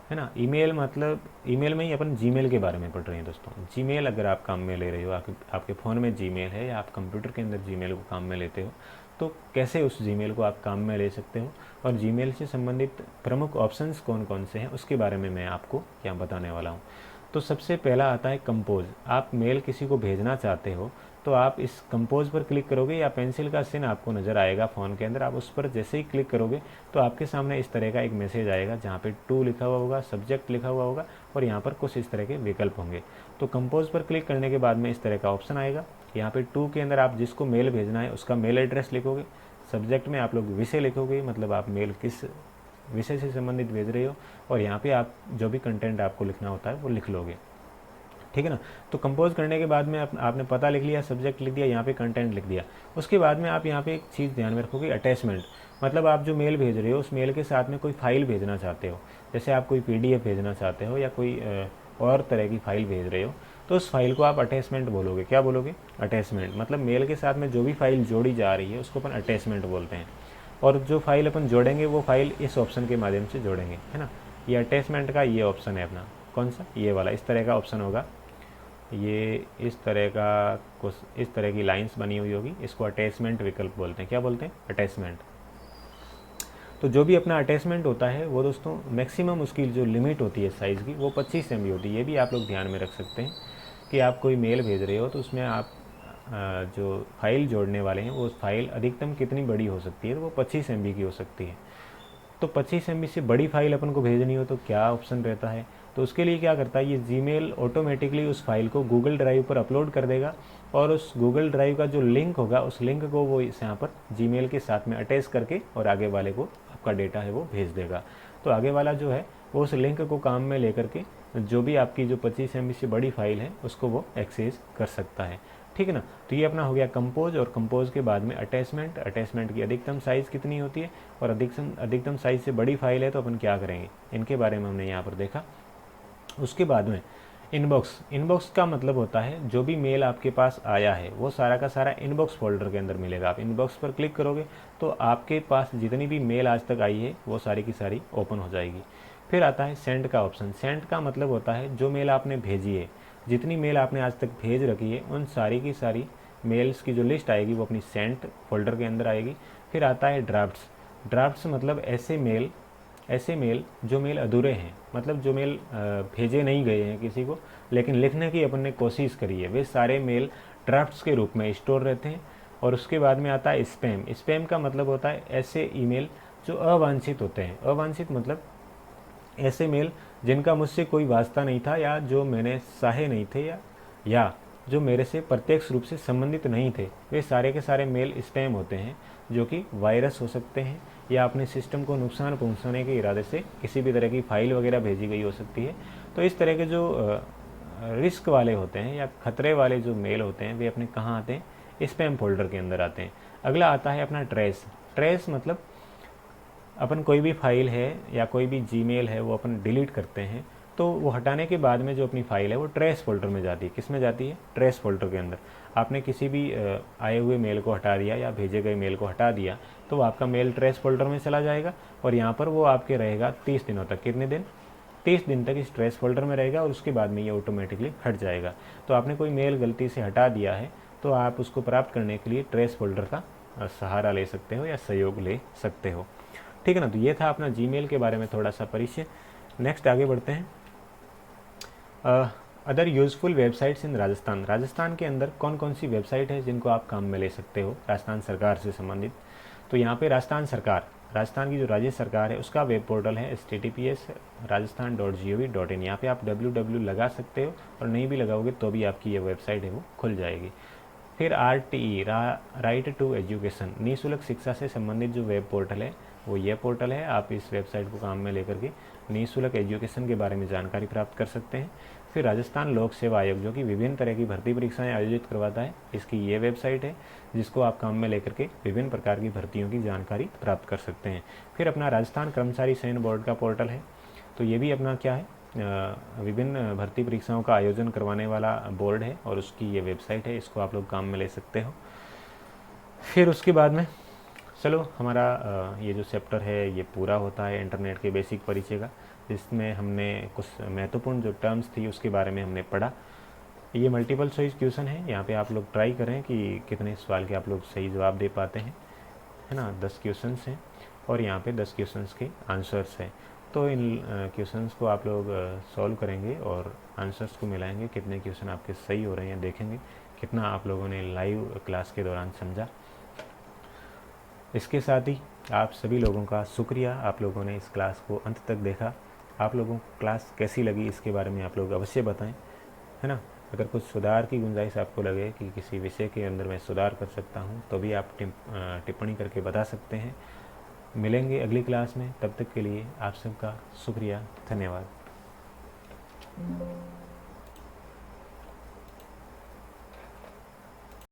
है ना। ईमेल मतलब ईमेल में ही अपन जीमेल के बारे में पढ़ रहे हैं दोस्तों। जीमेल अगर आप काम में ले रहे हो, आपके फ़ोन में जीमेल है या आप कंप्यूटर के अंदर जीमेल को काम में लेते हो, तो कैसे उस जीमेल को आप काम में ले सकते हो और जीमेल से संबंधित प्रमुख ऑप्शंस कौन कौन से हैं उसके बारे में मैं आपको यहाँ बताने वाला हूँ। तो सबसे पहला आता है कंपोज। आप मेल किसी को भेजना चाहते हो तो आप इस कंपोज पर क्लिक करोगे या पेंसिल का चिन्ह आपको नज़र आएगा फ़ोन के अंदर, आप उस पर जैसे ही क्लिक करोगे तो आपके सामने इस तरह का एक मैसेज आएगा जहाँ पे टू लिखा हुआ होगा, सब्जेक्ट लिखा हुआ होगा और यहाँ पर कुछ इस तरह के विकल्प होंगे। तो कंपोज पर क्लिक करने के बाद में इस तरह का ऑप्शन आएगा। यहाँ पे टू के अंदर आप जिसको मेल भेजना है उसका मेल एड्रेस लिखोगे, सब्जेक्ट में आप लोग विषय लिखोगे, मतलब आप मेल किस विषय से संबंधित भेज रहे हो, और यहाँ पे आप जो भी कंटेंट आपको लिखना होता है वो लिख लोगे, ठीक है ना। तो कंपोज करने के बाद में आपने पता लिख लिया, सब्जेक्ट लिख दिया, यहाँ पे कंटेंट लिख दिया। उसके बाद में आप यहाँ पे एक चीज़ ध्यान में रखोगे, अटैचमेंट। मतलब आप जो मेल भेज रहे हो उस मेल के साथ में कोई फाइल भेजना चाहते हो, जैसे आप कोई PDF भेजना चाहते हो या कोई और तरह की फाइल भेज रहे हो, तो उस फाइल को आप अटैचमेंट बोलोगे। क्या बोलोगे, अटैचमेंट। मतलब मेल के साथ में जो भी फाइल जोड़ी जा रही है उसको अपन अटैचमेंट बोलते हैं। और जो फाइल अपन जोड़ेंगे वो फाइल इस ऑप्शन के माध्यम से जोड़ेंगे, है ना। ये अटैचमेंट का ये ऑप्शन है अपना, कौन सा, ये वाला, इस तरह का ऑप्शन होगा। ये इस तरह का कुछ इस तरह की लाइंस बनी हुई होगी, इसको अटैचमेंट विकल्प बोलते हैं। क्या बोलते हैं, अटैचमेंट। तो जो भी अपना अटैचमेंट होता है वो दोस्तों मैक्सिमम उसकी जो लिमिट होती है साइज़ की वो 25 MB होती है। ये भी आप लोग ध्यान में रख सकते हैं कि आप कोई मेल भेज रहे हो तो उसमें आप जो फाइल जोड़ने वाले हैं वो फाइल अधिकतम कितनी बड़ी हो सकती है, तो वो 25 MB की हो सकती है। तो 25 MB से बड़ी फाइल अपन को भेजनी हो तो क्या ऑप्शन रहता है, तो उसके लिए क्या करता है, ये जीमेल ऑटोमेटिकली उस फाइल को गूगल ड्राइव पर अपलोड कर देगा और उस गूगल ड्राइव का जो लिंक होगा उस लिंक को वो इस यहाँ पर जीमेल के साथ में अटैच करके और आगे वाले को आपका डेटा है वो भेज देगा। तो आगे वाला जो है वो उस लिंक को काम में लेकर के जो भी आपकी जो 25 MB से बड़ी फाइल है उसको वो एक्सेस कर सकता है, ठीक है ना। तो ये अपना हो गया कंपोज। और कंपोज के बाद में अटैचमेंट। अटैचमेंट की अधिकतम साइज़ कितनी होती है और अधिकतम साइज़ से बड़ी फाइल है तो अपन क्या करेंगे, इनके बारे में हमने यहाँ पर देखा। उसके बाद में इनबॉक्स। इनबॉक्स का मतलब होता है जो भी मेल आपके पास आया है वो सारा का सारा इनबॉक्स फोल्डर के अंदर मिलेगा। आप इनबॉक्स पर क्लिक करोगे तो आपके पास जितनी भी मेल आज तक आई है वो सारी की सारी ओपन हो जाएगी। फिर आता है सेंड का ऑप्शन। सेंड का मतलब होता है जो मेल आपने भेजी है, जितनी मेल आपने आज तक भेज रखी है उन सारी की सारी मेल्स की जो लिस्ट आएगी वो अपनी सेंड फोल्डर के अंदर आएगी। फिर आता है ड्राफ्ट्स। ड्राफ्ट्स मतलब ऐसे मेल जो मेल अधूरे हैं, मतलब जो मेल भेजे नहीं गए हैं किसी को लेकिन लिखने की अपन ने कोशिश करी है, वे सारे मेल ड्राफ्ट्स के रूप में स्टोर रहते हैं। और उसके बाद में आता है स्पैम। स्पैम का मतलब होता है ऐसे ईमेल जो अवांछित होते हैं। अवांछित मतलब ऐसे मेल जिनका मुझसे कोई वास्ता नहीं था या जो मैंने चाहे नहीं थे या जो मेरे से प्रत्यक्ष रूप से संबंधित नहीं थे, वे सारे के सारे मेल स्पैम होते हैं, जो कि वायरस हो सकते हैं या अपने सिस्टम को नुकसान पहुंचाने के इरादे से किसी भी तरह की फाइल वगैरह भेजी गई हो सकती है। तो इस तरह के जो रिस्क वाले होते हैं या खतरे वाले जो मेल होते हैं, वे अपने कहाँ आते हैं, स्पैम फोल्डर के अंदर आते हैं। अगला आता है अपना ट्रेस। ट्रेस मतलब अपन कोई भी फाइल है या कोई भी जीमेल है वो अपन डिलीट करते हैं, तो वो हटाने के बाद में जो अपनी फाइल है वो ट्रेस फोल्डर में जाती है। किस में जाती है? ट्रेस फोल्डर के अंदर। आपने किसी भी आए हुए मेल को हटा दिया या भेजे गए मेल को हटा दिया, तो वो आपका मेल ट्रेस फोल्डर में चला जाएगा और यहाँ पर वो आपके रहेगा 30 दिनों तक। कितने दिन? 30 दिन तक इस ट्रेस फोल्डर में रहेगा और उसके बाद में ये ऑटोमेटिकली हट जाएगा। तो आपने कोई मेल गलती से हटा दिया है, तो आप उसको प्राप्त करने के लिए ट्रेस फोल्डर का सहारा ले सकते हो या सहयोग ले सकते हो। ठीक है ना। तो ये था अपना जीमेल के बारे में थोड़ा सा परिचय। नेक्स्ट आगे बढ़ते हैं। अदर यूज़फुल वेबसाइट्स इन राजस्थान। राजस्थान के अंदर कौन कौन सी वेबसाइट है जिनको आप काम में ले सकते हो राजस्थान सरकार से संबंधित? तो यहाँ पे राजस्थान सरकार, राजस्थान की जो राज्य सरकार है उसका वेब पोर्टल है https rajasthan.gov.in। यहाँ पे आप www लगा सकते हो और नहीं भी लगाओगे तो भी आपकी ये वेबसाइट है वो खुल जाएगी। फिर RTE, राइट टू एजुकेशन, निःशुल्क शिक्षा से संबंधित जो वेब पोर्टल है वो ये पोर्टल है। आप इस वेबसाइट को काम में लेकर के निःशुल्क एजुकेशन के बारे में जानकारी प्राप्त कर सकते हैं। फिर राजस्थान लोक सेवा आयोग, जो कि विभिन्न तरह की भर्ती परीक्षाएं आयोजित करवाता है, इसकी ये वेबसाइट है जिसको आप काम में लेकर के विभिन्न प्रकार की भर्तियों की जानकारी प्राप्त कर सकते हैं। फिर अपना राजस्थान कर्मचारी चयन बोर्ड का पोर्टल है, तो ये भी अपना क्या है, विभिन्न भर्ती परीक्षाओं का आयोजन करवाने वाला बोर्ड है और उसकी ये वेबसाइट है, इसको आप लोग काम में ले सकते हो। फिर उसके बाद में चलो हमारा ये जो चैप्टर है ये पूरा होता है इंटरनेट के बेसिक परिचय का, जिसमें हमने कुछ महत्वपूर्ण जो टर्म्स थी उसके बारे में हमने पढ़ा। ये मल्टीपल चॉइस क्वेश्चन है, यहाँ पे आप लोग ट्राई करें कि कितने सवाल के आप लोग सही जवाब दे पाते हैं, है ना। 10 क्वेश्चंस हैं और यहाँ पे 10 क्वेश्चंस के आंसर्स हैं। तो इन क्वेश्चंस को आप लोग सॉल्व करेंगे और आंसर्स को मिलाएंगे, कितने क्वेश्चन आपके सही हो रहे हैं, देखेंगे कितना आप लोगों ने लाइव क्लास के दौरान समझा। इसके साथ ही आप सभी लोगों का शुक्रिया, आप लोगों ने इस क्लास को अंत तक देखा। आप लोगों को क्लास कैसी लगी इसके बारे में आप लोग अवश्य बताएं, है ना। अगर कुछ सुधार की गुंजाइश आपको लगे कि किसी विषय के अंदर मैं सुधार कर सकता हूं, तो भी आप टिप्पणी करके बता सकते हैं। मिलेंगे अगली क्लास में, तब तक के लिए आप सबका शुक्रिया, धन्यवाद।